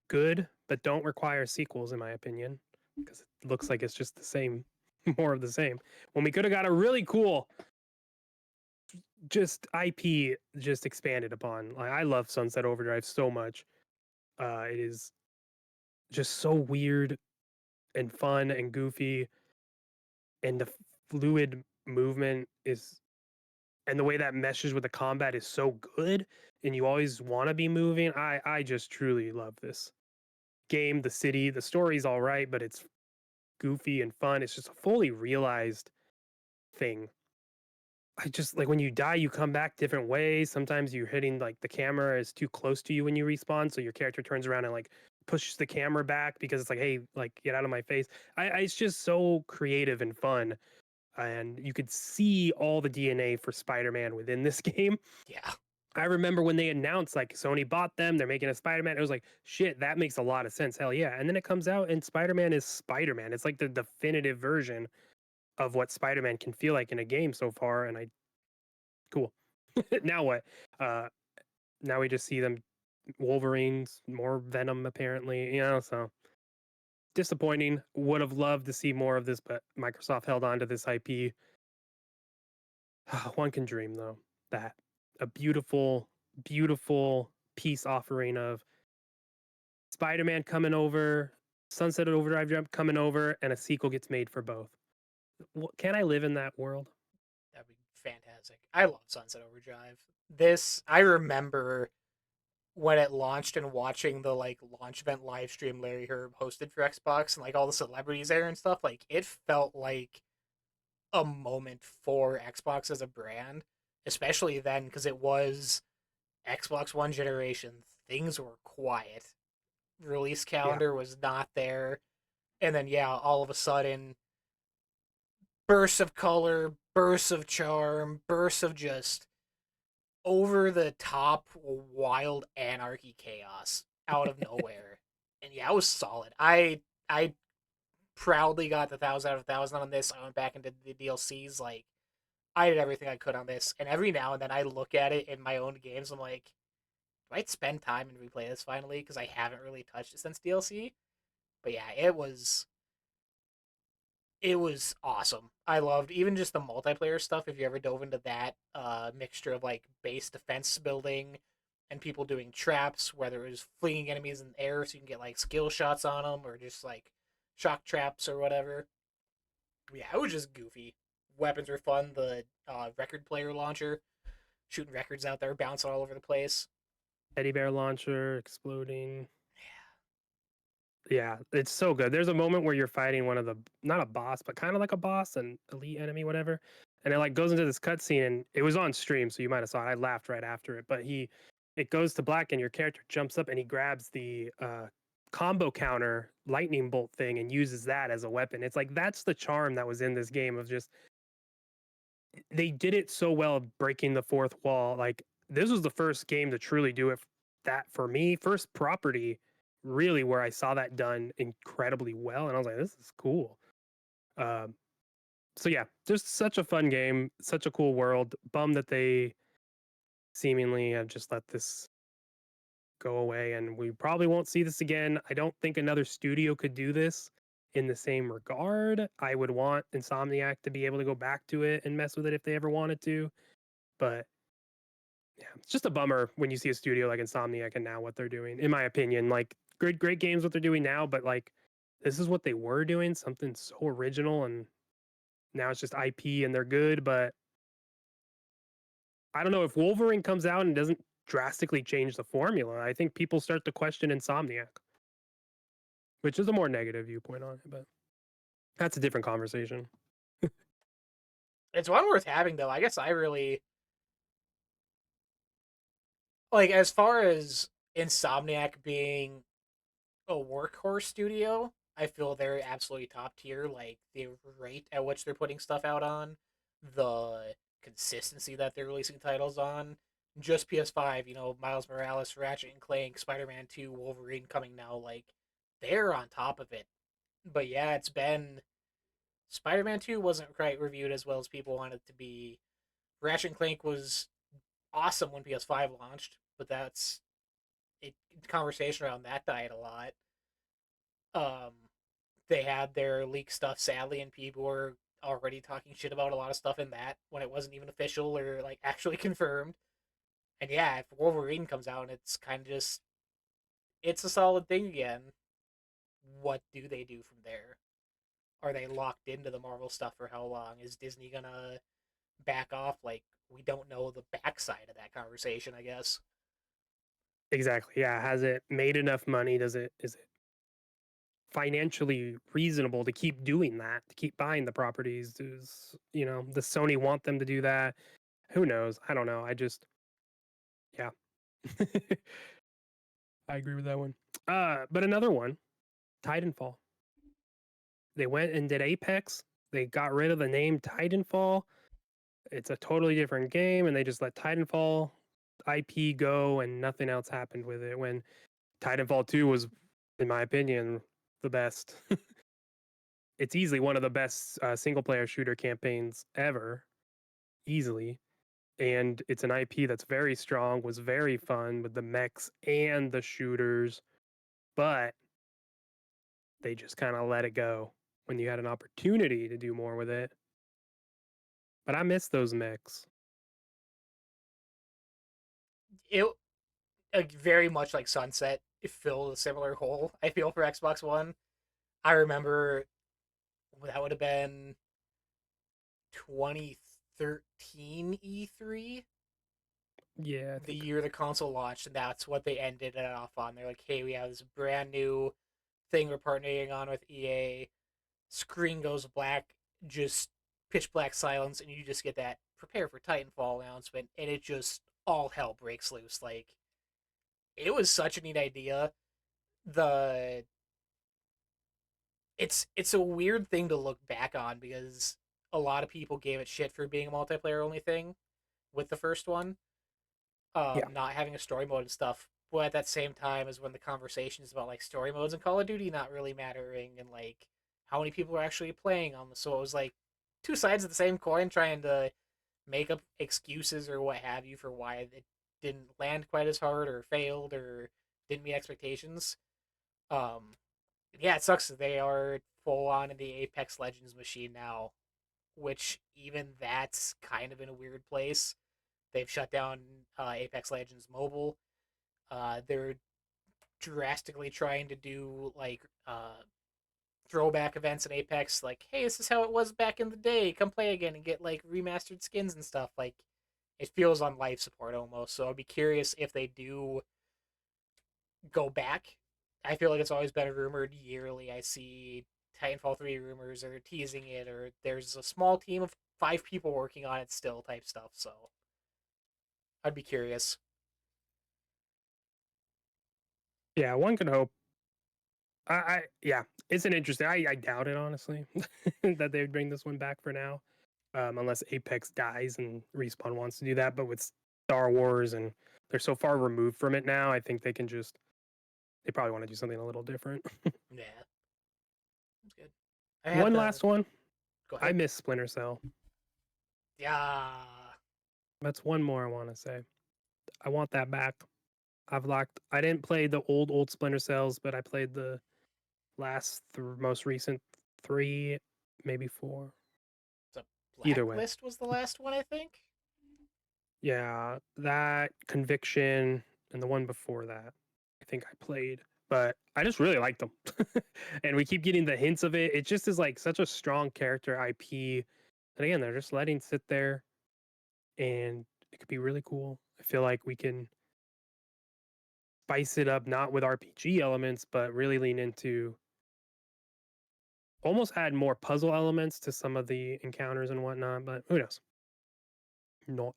Speaker 2: good but don't require sequels, in my opinion, because it looks like it's just the same, more of the same. When we could have got a really cool, just IP, just expanded upon. Like I love Sunset Overdrive so much. It is just so weird and fun and goofy, and the fluid movement is and the way that meshes with the combat is so good, and you always want to be moving. I just truly love this game. The city, the story's all right, but it's goofy and fun. It's just a fully realized thing. I just like when you die, you come back different ways. Sometimes you're hitting like the camera is too close to you when you respawn, so your character turns around and like pushes the camera back because it's like, hey, like get out of my face. It's just so creative and fun, and you could see all the DNA for Spider-Man within this game.
Speaker 1: Yeah.
Speaker 2: I remember when they announced like Sony bought them, they're making a Spider-Man. It was like, shit, that makes a lot of sense. Hell yeah. And then it comes out and Spider-Man is Spider-Man. It's like the definitive version of what Spider-Man can feel like in a game so far. And I cool. Now what? Uh Now we just see them Wolverines, more Venom apparently, so disappointing. Would have loved to see more of this, but Microsoft held on to this IP. One can dream though that a beautiful, beautiful peace offering of Spider-Man coming over, Sunset Overdrive Jump coming over, and a sequel gets made for both. Can I live in that world?
Speaker 1: That'd be fantastic. I love Sunset Overdrive. This I remember when it launched and watching the like launch event live stream Larry Herb hosted for Xbox and like all the celebrities there and stuff. Like it felt like a moment for Xbox as a brand, especially then because it was Xbox One generation. Things were quiet. Release
Speaker 2: Yeah,
Speaker 1: calendar was not there, and then yeah, all of a sudden bursts of color, bursts of charm, bursts of just over the top wild anarchy chaos out of nowhere. And yeah, it was solid. I proudly got the 1,000 out of 1,000 on this. I went back into the DLCs. Like I did everything I could on this. And every now and then I look at it in my own games. I'm like, do I spend time and replay this finally? Because I haven't really touched it since DLC. But yeah, it was awesome. I loved even just the multiplayer stuff. If you ever dove into that mixture of like base defense building and people doing traps, whether it was flinging enemies in the air so you can get like skill shots on them or just like shock traps or whatever. Yeah, it was just goofy, weapons were fun. The record player launcher, shooting records out there, bouncing all over the place.
Speaker 2: Teddy bear launcher exploding. Yeah, it's so good. There's a moment where you're fighting one of the not a boss, but kind of like a boss, an elite enemy, whatever. And it like goes into this cutscene, and it was on stream, so you might have saw it. I laughed right after it, but it goes to black, and your character jumps up and he grabs the combo counter lightning bolt thing and uses that as a weapon. It's like that's the charm that was in this game of just they did it so well breaking the fourth wall. Like this was the first game to truly do it that for me, first property really where I saw that done incredibly well. And I was like, this is cool. Um, so yeah, just such a fun game, such a cool world. Bummed that they seemingly have just let this go away and we probably won't see this again. I don't think another studio could do this in the same regard. I would want Insomniac to be able to go back to it and mess with it if they ever wanted to. But yeah, it's just a bummer when you see a studio like Insomniac and now what they're doing. In my opinion, like great games what they're doing now, but like this is what they were doing, something so original, and now it's just IP and they're good. But I don't know if Wolverine comes out and doesn't drastically change the formula. I think people start to question Insomniac, which is a more negative viewpoint on it. But that's a different conversation.
Speaker 1: It's one worth having though. I guess I really like as far as Insomniac being a workhorse studio. I feel they're absolutely top tier. Like the rate at which they're putting stuff out on, the consistency that they're releasing titles on. Just PS5, Miles Morales, Ratchet and Clank, Spider-Man 2, Wolverine coming now. Like they're on top of it. But yeah, it's been Spider-Man 2 wasn't quite reviewed as well as people wanted it to be. Ratchet and Clank was awesome when PS5 launched, but that's it. Conversation around that died a lot. Um, they had their leak stuff, sadly, and people were already talking shit about a lot of stuff in that when it wasn't even official or like actually confirmed. And yeah, if Wolverine comes out and it's kind of just it's a solid thing again, what do they do from there? Are they locked into the Marvel stuff for how long? Is Disney gonna back off? Like we don't know the backside of that conversation, I guess.
Speaker 2: Exactly. Yeah. Has it made enough money? Is it financially reasonable to keep doing that, to keep buying the properties? Does, the Sony want them to do that? Who knows? I don't know. I just, yeah. I agree with that one. But another one, Titanfall. They went and did Apex. They got rid of the name Titanfall. It's a totally different game, and they just let Titanfall IP go, and nothing else happened with it. When Titanfall 2 was, in my opinion, the best. It's easily one of the best single player shooter campaigns ever, easily. And it's an IP that's very strong, was very fun with the mechs and the shooters, but they just kind of let it go when you had an opportunity to do more with it. But I miss those mechs.
Speaker 1: It very much like Sunset. It filled a similar hole. I feel for Xbox One. I remember that would have been 2013 E3,
Speaker 2: Yeah, I
Speaker 1: the
Speaker 2: think.
Speaker 1: year the console launched, and that's what they ended it off on. They're like, hey, we have this brand new thing we're partnering on with EA. Screen goes black, just pitch black silence, and you just get that prepare for Titanfall announcement, and it just all hell breaks loose. Like, it was such a neat idea. The it's a weird thing to look back on because a lot of people gave it shit for being a multiplayer only thing with the first one,
Speaker 2: Yeah,
Speaker 1: not having a story mode and stuff. But at that same time is when the conversations about like story modes in Call of Duty not really mattering and like how many people are actually playing on the so it was like two sides of the same coin trying to make up excuses or what have you for why it didn't land quite as hard or failed or didn't meet expectations. Um, yeah, it sucks that they are full on in the Apex Legends machine now, which even that's kind of in a weird place. They've shut down Apex Legends Mobile. They're drastically trying to do like throwback events in Apex, like, hey, this is how it was back in the day. Come play again and get like remastered skins and stuff. Like, it feels on life support almost. So I'd be curious if they do go back. I feel like it's always been rumored yearly. I see Titanfall 3 rumors, or they're teasing it, or there's a small team of 5 people working on it still type stuff. So I'd be curious.
Speaker 2: Yeah, one can hope. Yeah, it's an interesting. I doubt it honestly that they would bring this one back for now, unless Apex dies and Respawn wants to do that. But with Star Wars and they're so far removed from it now, I think they can just they probably want to do something a little different.
Speaker 1: Yeah, that's good. I had
Speaker 2: One
Speaker 1: the
Speaker 2: last one.
Speaker 1: Go
Speaker 2: I
Speaker 1: ahead.
Speaker 2: miss Splinter Cell.
Speaker 1: Yeah,
Speaker 2: That's one more I want to say. I want that back. I've locked. I didn't play the old Splinter Cells, but I played the most recent three, maybe four.
Speaker 1: the
Speaker 2: Either way,
Speaker 1: Blacklist was the last one, I think.
Speaker 2: yeah, that Conviction and the one before that, I think I played, but I just really liked them, and we keep getting the hints of it. It just is like such a strong character IP, and again, they're just letting sit there, and it could be really cool. I feel like we can spice it up, not with RPG elements, but really lean into almost add more puzzle elements to some of the encounters and whatnot. But who knows? No,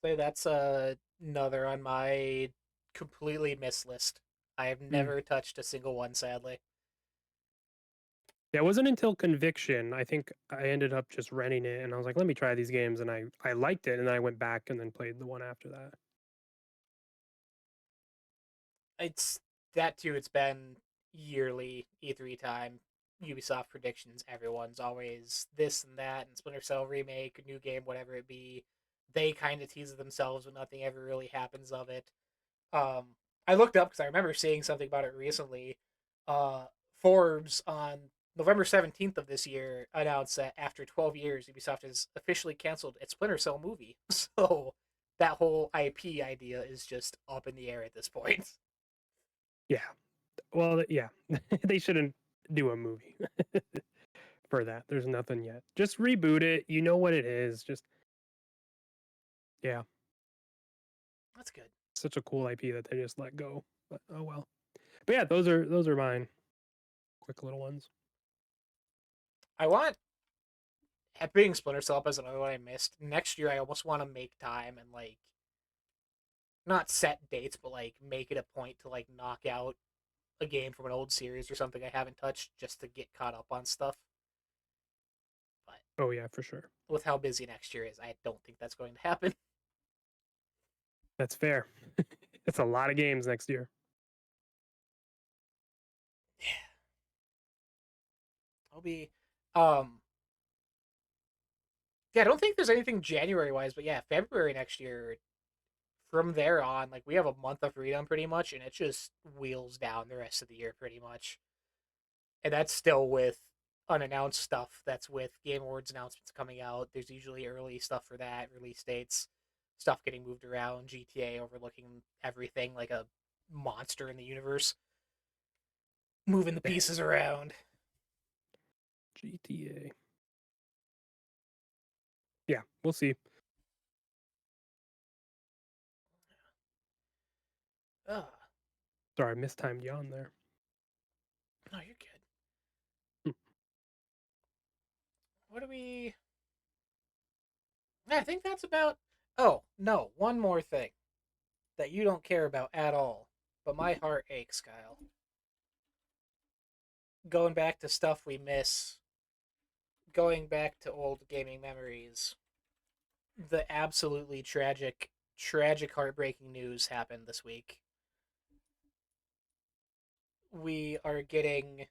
Speaker 1: Say that's another on my completely miss list. I have
Speaker 2: mm.
Speaker 1: never touched a single one, sadly.
Speaker 2: Yeah, it wasn't until Conviction. I think I ended up just renting it, and I was like, "Let me try these games," and I liked it, and then I went back and then played the one after that.
Speaker 1: It's that too. It's been yearly E3 time. Ubisoft predictions. Everyone's always this and that, and Splinter Cell remake, new game, whatever it be. They kind of tease themselves, but nothing ever really happens of it. I looked up because I remember seeing something about it recently. Uh, Forbes on November 17th of this year announced that after 12 years, Ubisoft has officially canceled its Splinter Cell movie. So that whole IP idea is just up in the air at this point.
Speaker 2: Yeah, well, yeah, they shouldn't do a movie for that. There's nothing yet. Just reboot it. You know what it is. Just yeah,
Speaker 1: That's good.
Speaker 2: such a cool IP that they just let go. But oh well. But yeah, those are mine. Quick little ones.
Speaker 1: I want being Splinter Cell up as another one I missed. Next year, I almost want to make time and like not set dates, but like make it a point to like knock out a game from an old series or something I haven't touched just to get caught up on stuff. But
Speaker 2: Oh yeah, for sure.
Speaker 1: with how busy next year is, I don't think that's going to happen.
Speaker 2: That's fair. It's a lot of games next year.
Speaker 1: I'll be, um, yeah, I don't think there's anything January wise, but yeah, February next year. From there on, like we have a month of freedom pretty much, and it just wheels down the rest of the year pretty much. And that's still with unannounced stuff. That's with Game Awards announcements coming out. There's usually early stuff for that, release dates, stuff getting moved around, GTA overlooking everything like a monster in the universe, moving the
Speaker 2: Dang.
Speaker 1: pieces around.
Speaker 2: GTA. Yeah, we'll see.
Speaker 1: Ugh.
Speaker 2: Sorry, I mistimed you on there.
Speaker 1: No, you're good.
Speaker 2: Hmm.
Speaker 1: What do we? I think that's about. Oh no, one more thing that you don't care about at all, but my heart aches, Kyle. Going back to stuff we miss, going back to old gaming memories. The absolutely tragic, heartbreaking news happened this week. We are getting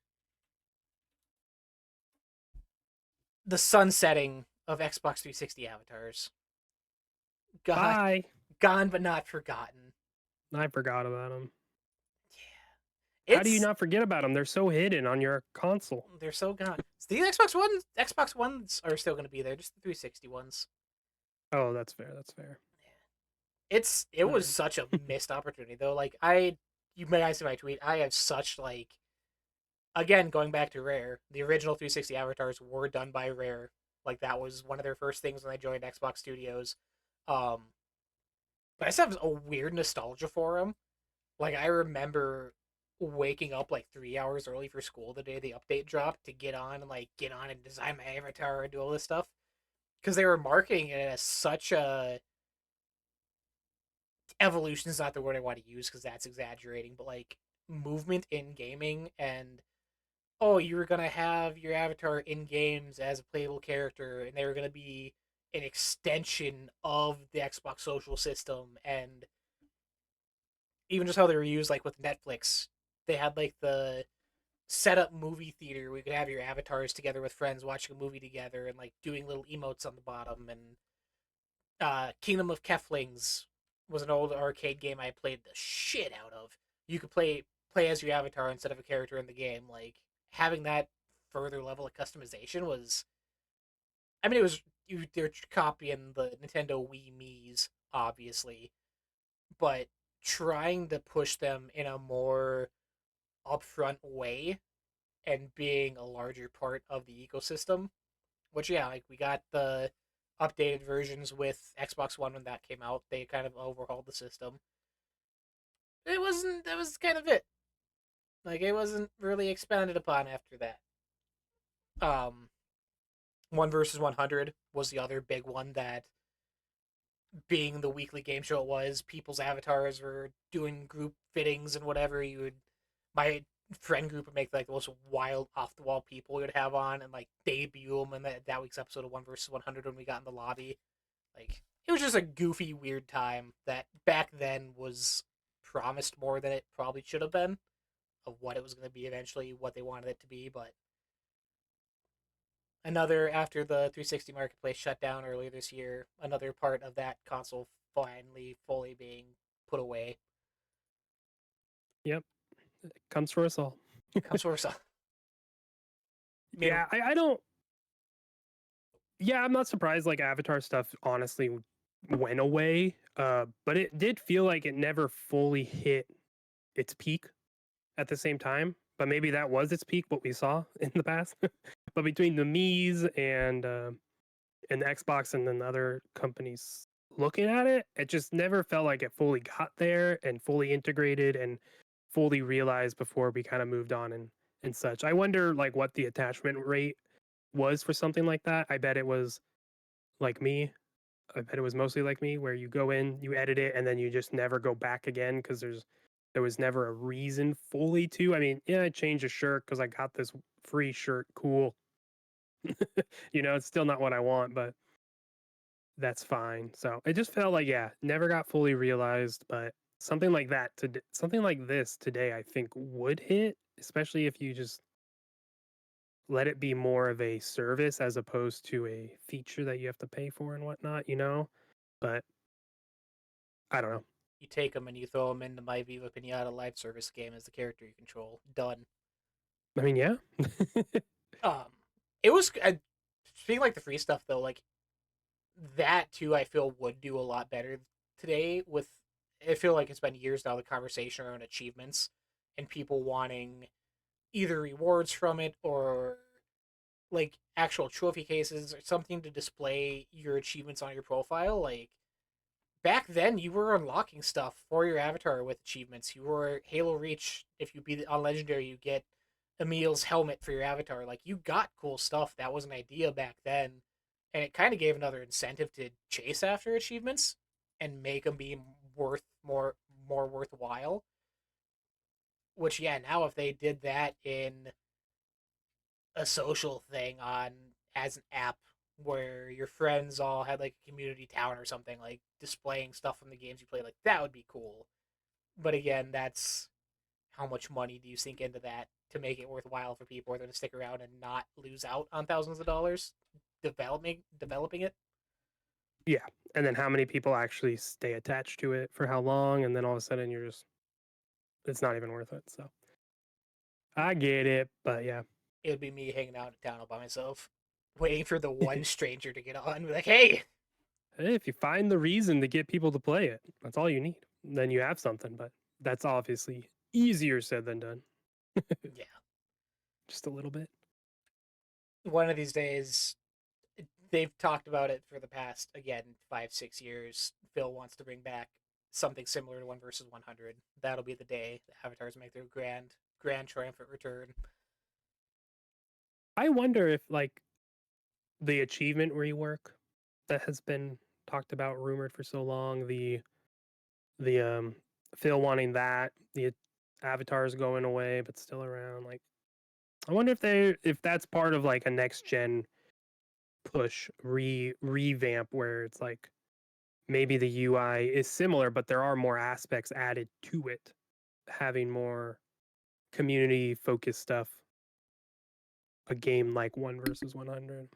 Speaker 1: the sunsetting of Xbox 360 avatars. God,
Speaker 2: Bye.
Speaker 1: gone but not forgotten.
Speaker 2: I forgot about them.
Speaker 1: Yeah,
Speaker 2: How do you not forget about them? They're so hidden on your console.
Speaker 1: they're so gone. The Xbox Ones are still going to be there, just the 360 ones.
Speaker 2: Oh, that's fair. That's fair.
Speaker 1: It was
Speaker 2: Alright.
Speaker 1: such a missed opportunity though. Like you may have seen my tweet. I have such like again, going back to Rare, the original 360 avatars were done by Rare. Like that was one of their first things when they joined Xbox Studios. Um, but I still have a weird nostalgia for them. Like I remember waking up like 3 hours early for school the day the update dropped to get on and design my avatar and do all this stuff because they were marketing it as such a evolution is not the word I want to use because that's exaggerating, but like movement in gaming and oh, you were gonna have your avatar in games as a playable character, and they were gonna be an extension of the Xbox social system, and even just how they were used, like with Netflix, they had like the setup movie theater where you could have your avatars together with friends watching a movie together and like doing little emotes on the bottom. And Kingdom of Keflings was an old arcade game I played the shit out of. You could play as your avatar instead of a character in the game. Like having that further level of customization was, I mean, it was they're copying the Nintendo Wii Mii's obviously, but trying to push them in a more upfront way and being a larger part of the ecosystem. Which yeah, like we got the updated versions with Xbox One when that came out. They kind of overhauled the system. It wasn't that was kind of it. Like it wasn't really expanded upon after that. Um One versus 100 was the other big one that being the weekly game show it was, people's avatars were doing group fittings and whatever. You would my friend group would make like the most wild off the wall people we would have on and like debut them in that week's episode of One versus 100 when we got in the lobby. Like it was just a goofy, weird time that back then was promised more than it probably should have been of what it was going to be eventually, what they wanted it to be. But another after the 360 marketplace shut down earlier this year, another part of that console finally fully being put away.
Speaker 2: Yep, it comes for us all.
Speaker 1: Comes for some. I mean,
Speaker 2: Yeah, I don't. Yeah, I'm not surprised. Like Avatar stuff, honestly, went away. But it did feel like it never fully hit its peak at the same time. But maybe that was its peak, what we saw in the past. But between the Mii's and the Xbox and then the other companies looking at it, it just never felt like it fully got there and fully integrated and fully realized before we kind of moved on and such. I wonder like what the attachment rate was for something like that. I bet it was like me. I bet it was mostly like me, where you go in, you edit it, and then you just never go back again because there was never a reason fully to. I mean, yeah, I changed a shirt because I got this free shirt. Cool. It's still not what I want, but that's fine. So it just felt like, yeah, never got fully realized, but something like that to something like this today, I think would hit, especially if you just let it be more of a service as opposed to a feature that you have to pay for and whatnot. But I don't know.
Speaker 1: you take them and you throw them into my Viva Pinata live service game as the character you control. Done.
Speaker 2: I mean, yeah.
Speaker 1: Um, it was speaking like the free stuff though, like that too. I feel would do a lot better today. With I feel like it's been years now the conversation around achievements and people wanting either rewards from it or like actual trophy cases or something to display your achievements on your profile. Like back then, you were unlocking stuff for your avatar with achievements. You were Halo Reach. If you beat it on Legendary, you get Emil's helmet for your avatar. Like you got cool stuff. That was an idea back then, and it kind of gave another incentive to chase after achievements and make them be worth more worthwhile. Which yeah, now if they did that in a social thing on as an app where your friends all had like a community town or something like displaying stuff from the games you play, like that would be cool. But again, that's how much money do you sink into that to make it worthwhile for people? Are they going to stick around and not lose out on thousands of dollars developing it?
Speaker 2: Yeah. And then how many people actually stay attached to it for how long? And then all of a sudden it's not even worth it. So I get it. But yeah.
Speaker 1: It would be me hanging out in town all by myself, waiting for the one stranger to get on. Be like, hey,
Speaker 2: Hey, if you find the reason to get people to play it, that's all you need. Then you have something. But that's obviously easier said than done.
Speaker 1: yeah.
Speaker 2: just a little bit.
Speaker 1: One of these days, they've talked about it for the past, again, 5-6 years. Phil wants to bring back something similar to 1 versus 100. That'll be the day the avatars make their grand triumphant return.
Speaker 2: I wonder if like the achievement rework that has been talked about, rumored for so long, the Phil wanting that, the avatars going away but still around, like I wonder if that's part of like a next gen push revamp where it's like maybe the UI is similar but there are more aspects added to it, having more community focused stuff, a game like 1 versus 100.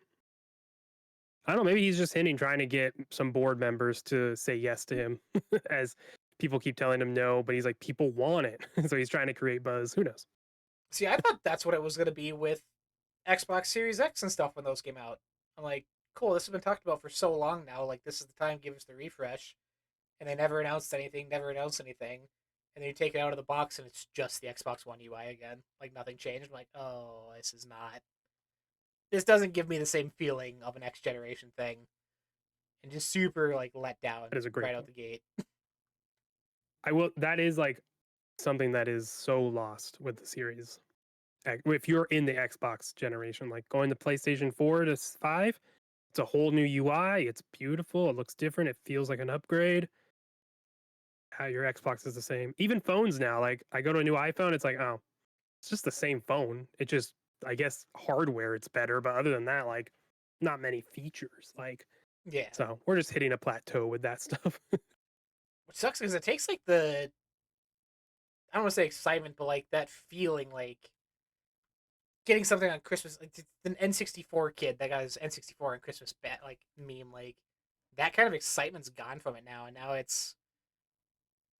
Speaker 2: I don't know, maybe he's just hinting, trying to get some board members to say yes to him as people keep telling him no, but he's like, people want it. So he's trying to create buzz. Who knows?
Speaker 1: See, I thought that's what it was going to be with Xbox Series X and stuff when those came out. I'm like, cool, this has been talked about for so long now. Like, this is the time, give us the refresh. And they never announced anything, never announced anything. And then you take it out of the box and it's just the Xbox One UI again. Like, nothing changed. I'm like, oh, this is not. This doesn't give me the same feeling of a next generation thing. And just super, like, let down
Speaker 2: That is a great
Speaker 1: right out
Speaker 2: point.
Speaker 1: the gate.
Speaker 2: I will. That is like something that is so lost with the series. If you're in the Xbox generation, like going to PlayStation 4 to 5, it's a whole new UI. It's beautiful. It looks different. It feels like an upgrade. How your Xbox is the same. Even phones now, like I go to a new iPhone, it's like, oh, it's just the same phone. It just, I guess, hardware it's better, but other than that, like, not many features. Like,
Speaker 1: Yeah.
Speaker 2: so we're just hitting a plateau with that stuff.
Speaker 1: Which sucks because it takes, like, the. I don't want to say excitement, but, like, that feeling, like, getting something on Christmas. Like, the N64 kid that got his N64 on Christmas like, meme. Like, that kind of excitement's gone from it now. And now it's.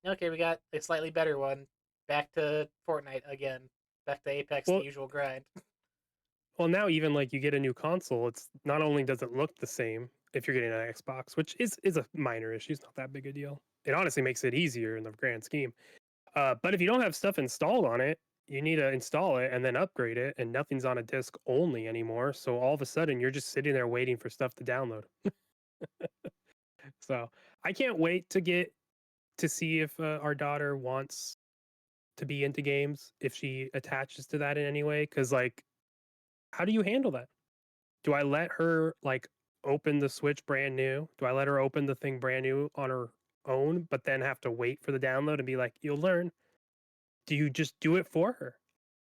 Speaker 1: Okay, we got a slightly better one. Back to Fortnite again. Back to Apex, the
Speaker 2: well,
Speaker 1: usual grind.
Speaker 2: well, now even like you get a new console, it's not only does it look the same if you're getting an Xbox, which is a minor issue, it's not that big a deal. It honestly makes it easier in the grand scheme. But if you don't have stuff installed on it, you need to install it and then upgrade it, and nothing's on a disc only anymore. So all of a sudden, you're just sitting there waiting for stuff to download. So I can't wait to get to see if our daughter wants to be into games, if she attaches to that in any way. Because like, how do you handle that? Do I let her like open the Switch brand new? Do I let her open the thing brand new on her own, but then have to wait for the download and be like, you'll learn? Do you just do it for her?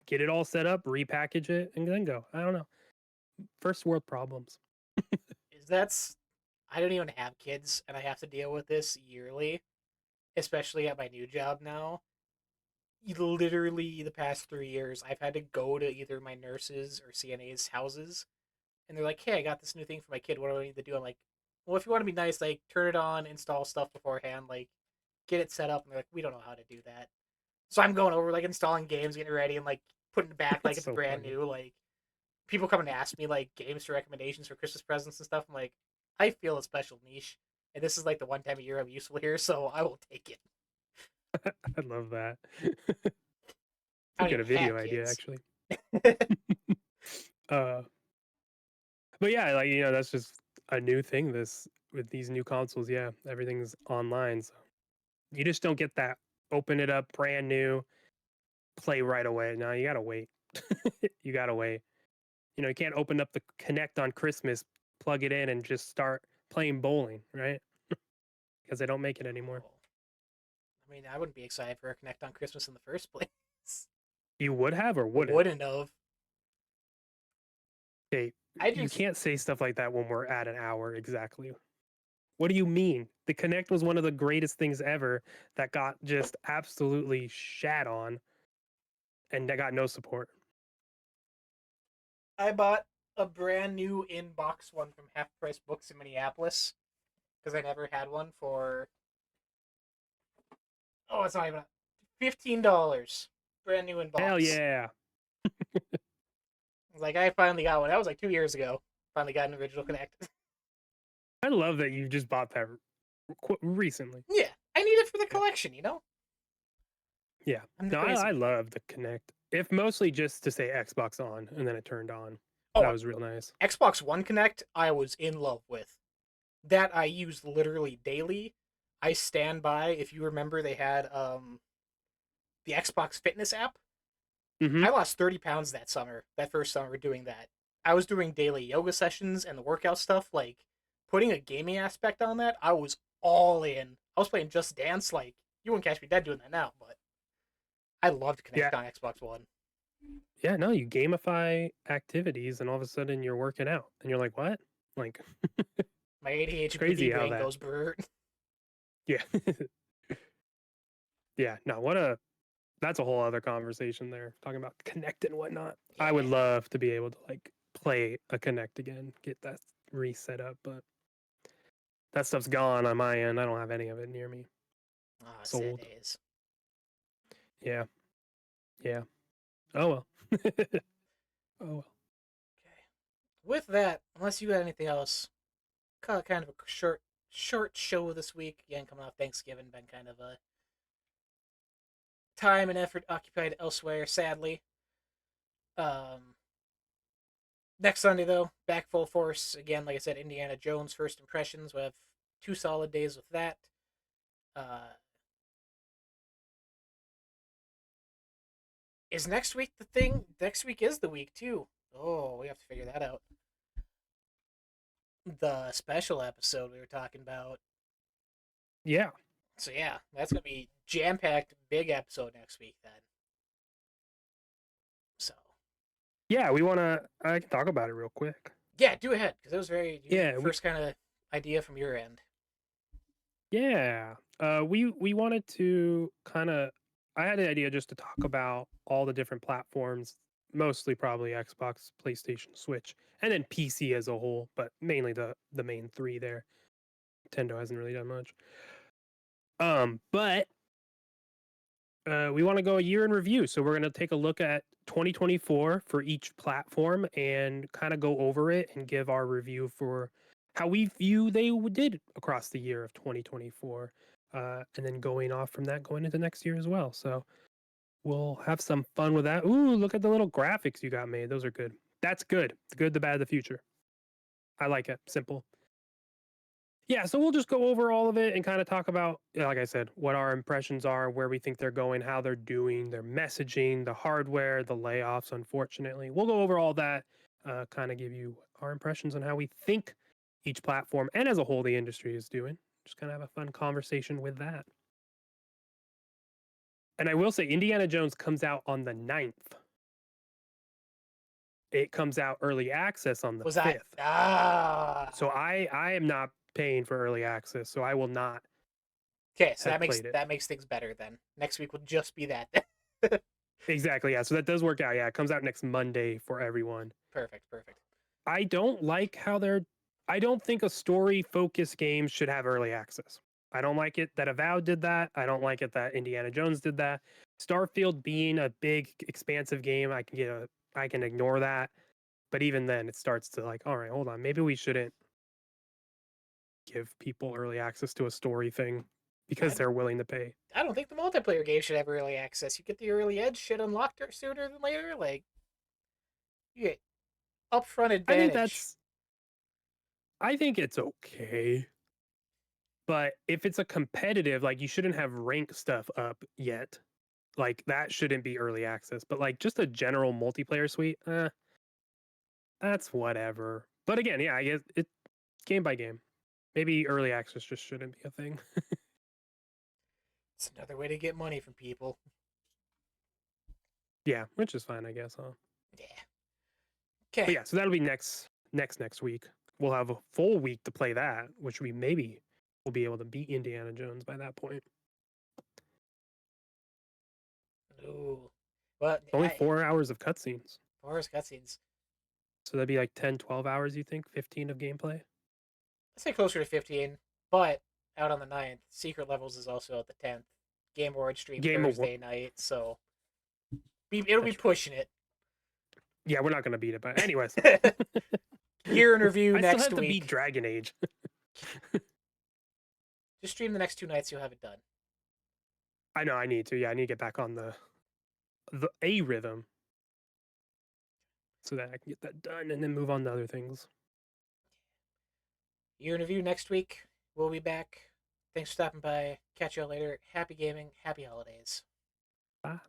Speaker 2: Get it all set up, repackage it, and then go. I don't know. First world problems.
Speaker 1: Is that's I don't even have kids, and I have to deal with this yearly, especially at my new job now. Literally, the past 3 years, I've had to go to either my nurses or CNA's houses, and they're like, "Hey, I got this new thing for my kid. What do I need to do?" I'm like, "Well, if you want to be nice, like turn it on, install stuff beforehand, like get it set up." And they're like, "We don't know how to do that." So I'm going over, like, installing games, getting it ready, and like putting it back like
Speaker 2: That's
Speaker 1: it's
Speaker 2: so
Speaker 1: brand
Speaker 2: funny.
Speaker 1: new. Like, people come and ask me like games for recommendations for Christmas presents and stuff. I'm like, I feel a special niche, and this is like the one time a year I'm useful here, so I will take it.
Speaker 2: I love that.
Speaker 1: I
Speaker 2: Could
Speaker 1: don't
Speaker 2: get a
Speaker 1: even
Speaker 2: video
Speaker 1: have
Speaker 2: idea
Speaker 1: kids.
Speaker 2: actually. uh, but yeah, like that's just a new thing. This with these new consoles, yeah, everything's online, so you just don't get that. Open it up, brand new, play right away. No, you gotta wait. You gotta wait. You can't open up the Connect on Christmas, plug it in, and just start playing bowling, right? Because they don't make it anymore.
Speaker 1: Oh, I mean, I wouldn't be excited for a Connect on Christmas in the first place.
Speaker 2: You would have or
Speaker 1: I
Speaker 2: wouldn't?
Speaker 1: wouldn't have.
Speaker 2: Okay,
Speaker 1: I
Speaker 2: you
Speaker 1: just
Speaker 2: can't say stuff like that when we're at an hour exactly. What do you mean? The Connect was one of the greatest things ever that got just absolutely shat on and that got no support.
Speaker 1: I bought a brand new in box one from Half Price Books in Minneapolis because I never had one for, oh, it's not even $15, brand new in
Speaker 2: Hell
Speaker 1: box.
Speaker 2: yeah.
Speaker 1: Like, I finally got one. That was like 2 years ago. Finally got an original Connect.
Speaker 2: I love that you just bought that recently.
Speaker 1: Yeah, I need it for the
Speaker 2: Yeah.
Speaker 1: collection.
Speaker 2: Yeah.
Speaker 1: I'm the
Speaker 2: No,
Speaker 1: crazy
Speaker 2: I
Speaker 1: man.
Speaker 2: love the Connect. if mostly just to say Xbox on, and then it turned on. That
Speaker 1: Oh,
Speaker 2: was real nice.
Speaker 1: Xbox One Connect, I was in love with. That I use literally daily. I stand by. If you remember, they had the Xbox Fitness app.
Speaker 2: Hmm.
Speaker 1: I lost 30 pounds that summer. That first summer doing that. I was doing daily yoga sessions and the workout stuff. Like putting a gaming aspect on that, I was all in. I was playing Just Dance. Like you wouldn't catch me dead doing that now, but I loved
Speaker 2: Yeah,
Speaker 1: Connect on Xbox One.
Speaker 2: yeah. No, you gamify activities, and all of a sudden you're working out, and you're like, what? Like,
Speaker 1: My
Speaker 2: it's
Speaker 1: ADHD
Speaker 2: crazy how
Speaker 1: brain
Speaker 2: that.
Speaker 1: goes brr.
Speaker 2: Yeah, yeah. No, what a. That's a whole other conversation there, talking about Connect and whatnot. I would
Speaker 1: Yeah.
Speaker 2: love to be able to like play a Connect again, get that reset up, but that stuff's gone on my end. I don't have any of it near me.
Speaker 1: Ah, sad
Speaker 2: Sold.
Speaker 1: days.
Speaker 2: Yeah, yeah. Oh well. Oh well.
Speaker 1: Okay. With that, unless you had anything else, kind of a short show this week. Again, coming off Thanksgiving, been kind of a time and effort occupied elsewhere, sadly. Um, Next Sunday though, back full force again. Like I said, Indiana Jones first impressions. We have 2 solid days with that. Uh, is next week the thing? Next week is the week too. Oh, we have to figure that out. The special episode we were talking about.
Speaker 2: Yeah,
Speaker 1: So yeah, that's gonna be jam packed, big episode next week then. So
Speaker 2: yeah. We wanna. I can talk about it real quick.
Speaker 1: yeah, do ahead because it was very
Speaker 2: Yeah, we.
Speaker 1: first kind of idea from your end.
Speaker 2: Yeah. We wanted to kind of. I had an idea just to talk about all the different platforms, mostly probably Xbox, PlayStation, Switch, and then PC as a whole, but mainly the main three there. Nintendo hasn't really done much. But we want to go a year in review. So we're going to take a look at 2024 for each platform and kind of go over it and give our review for how we view did across the year of 2024. And then going off from that, going into next year as well. So we'll have some fun with that. Ooh, look at the little graphics you got made. Those are good. That's good. The good, the bad, the future. I like it. Simple. Yeah, so we'll just go over all of it and kind of talk about, like I said, what our impressions are, where we think they're going, how they're doing, their messaging, the hardware, the layoffs, unfortunately. We'll go over all that, kind of give you our impressions on how we think each platform and as a whole the industry is doing. Just kind of have a fun conversation with that. And I will say, Indiana Jones comes out on the 9th. It comes out early access on the
Speaker 1: Was that
Speaker 2: 5th. So
Speaker 1: ah?
Speaker 2: I am not paying for early access, so I will not
Speaker 1: Okay, so
Speaker 2: have played it.
Speaker 1: that makes things better then. Next week will just be that.
Speaker 2: Exactly. Yeah. So that does work out. Yeah. It comes out next Monday for everyone.
Speaker 1: Perfect, perfect.
Speaker 2: I don't like how I don't think a story focused game should have early access. I don't like it that Avowed did that. I don't like it that Indiana Jones did that. Starfield being a big, expansive game, I can ignore that. But even then, it starts to like, all right, hold on. Maybe we shouldn't give people early access to a story thing because
Speaker 1: I
Speaker 2: they're willing to pay.
Speaker 1: I don't think the multiplayer game should have early access. You get the early edge shit unlocked sooner than later. Like you get upfront
Speaker 2: I think
Speaker 1: advantage.
Speaker 2: I think it's okay. But if it's a competitive, like you shouldn't have rank stuff up yet. Like that shouldn't be early access. But like just a general multiplayer suite, that's whatever. But again, yeah, I guess it game by game. Maybe early access just shouldn't be a thing.
Speaker 1: It's another way to get money from people.
Speaker 2: Yeah, which is fine, I guess, huh?
Speaker 1: Yeah.
Speaker 2: But
Speaker 1: Okay.
Speaker 2: yeah, so that'll be next week. We'll have a full week to play that, which we maybe will be able to beat Indiana Jones by that point.
Speaker 1: Ooh. Well,
Speaker 2: Only 4 hours of cutscenes.
Speaker 1: forest cutscenes.
Speaker 2: So that'd be like 10, 12 hours, you think? 15 of gameplay?
Speaker 1: Let's say closer to 15, but out on the 9th. Secret Levels is also at the 10th. Game Award stream
Speaker 2: Game Award.
Speaker 1: Thursday night, so it'll be
Speaker 2: That's
Speaker 1: pushing it.
Speaker 2: Yeah, we're not gonna beat it, but anyways.
Speaker 1: Year in review
Speaker 2: I still
Speaker 1: next
Speaker 2: have to beat
Speaker 1: week.
Speaker 2: Dragon Age.
Speaker 1: Just stream the next 2 nights, you'll have it done.
Speaker 2: I know I need to. Yeah, I need to get back on a rhythm so that I can get that done and then move on to other things.
Speaker 1: Year in review next week. We'll be back. Thanks for stopping by. Catch y'all later. Happy gaming. Happy holidays.
Speaker 2: Bye.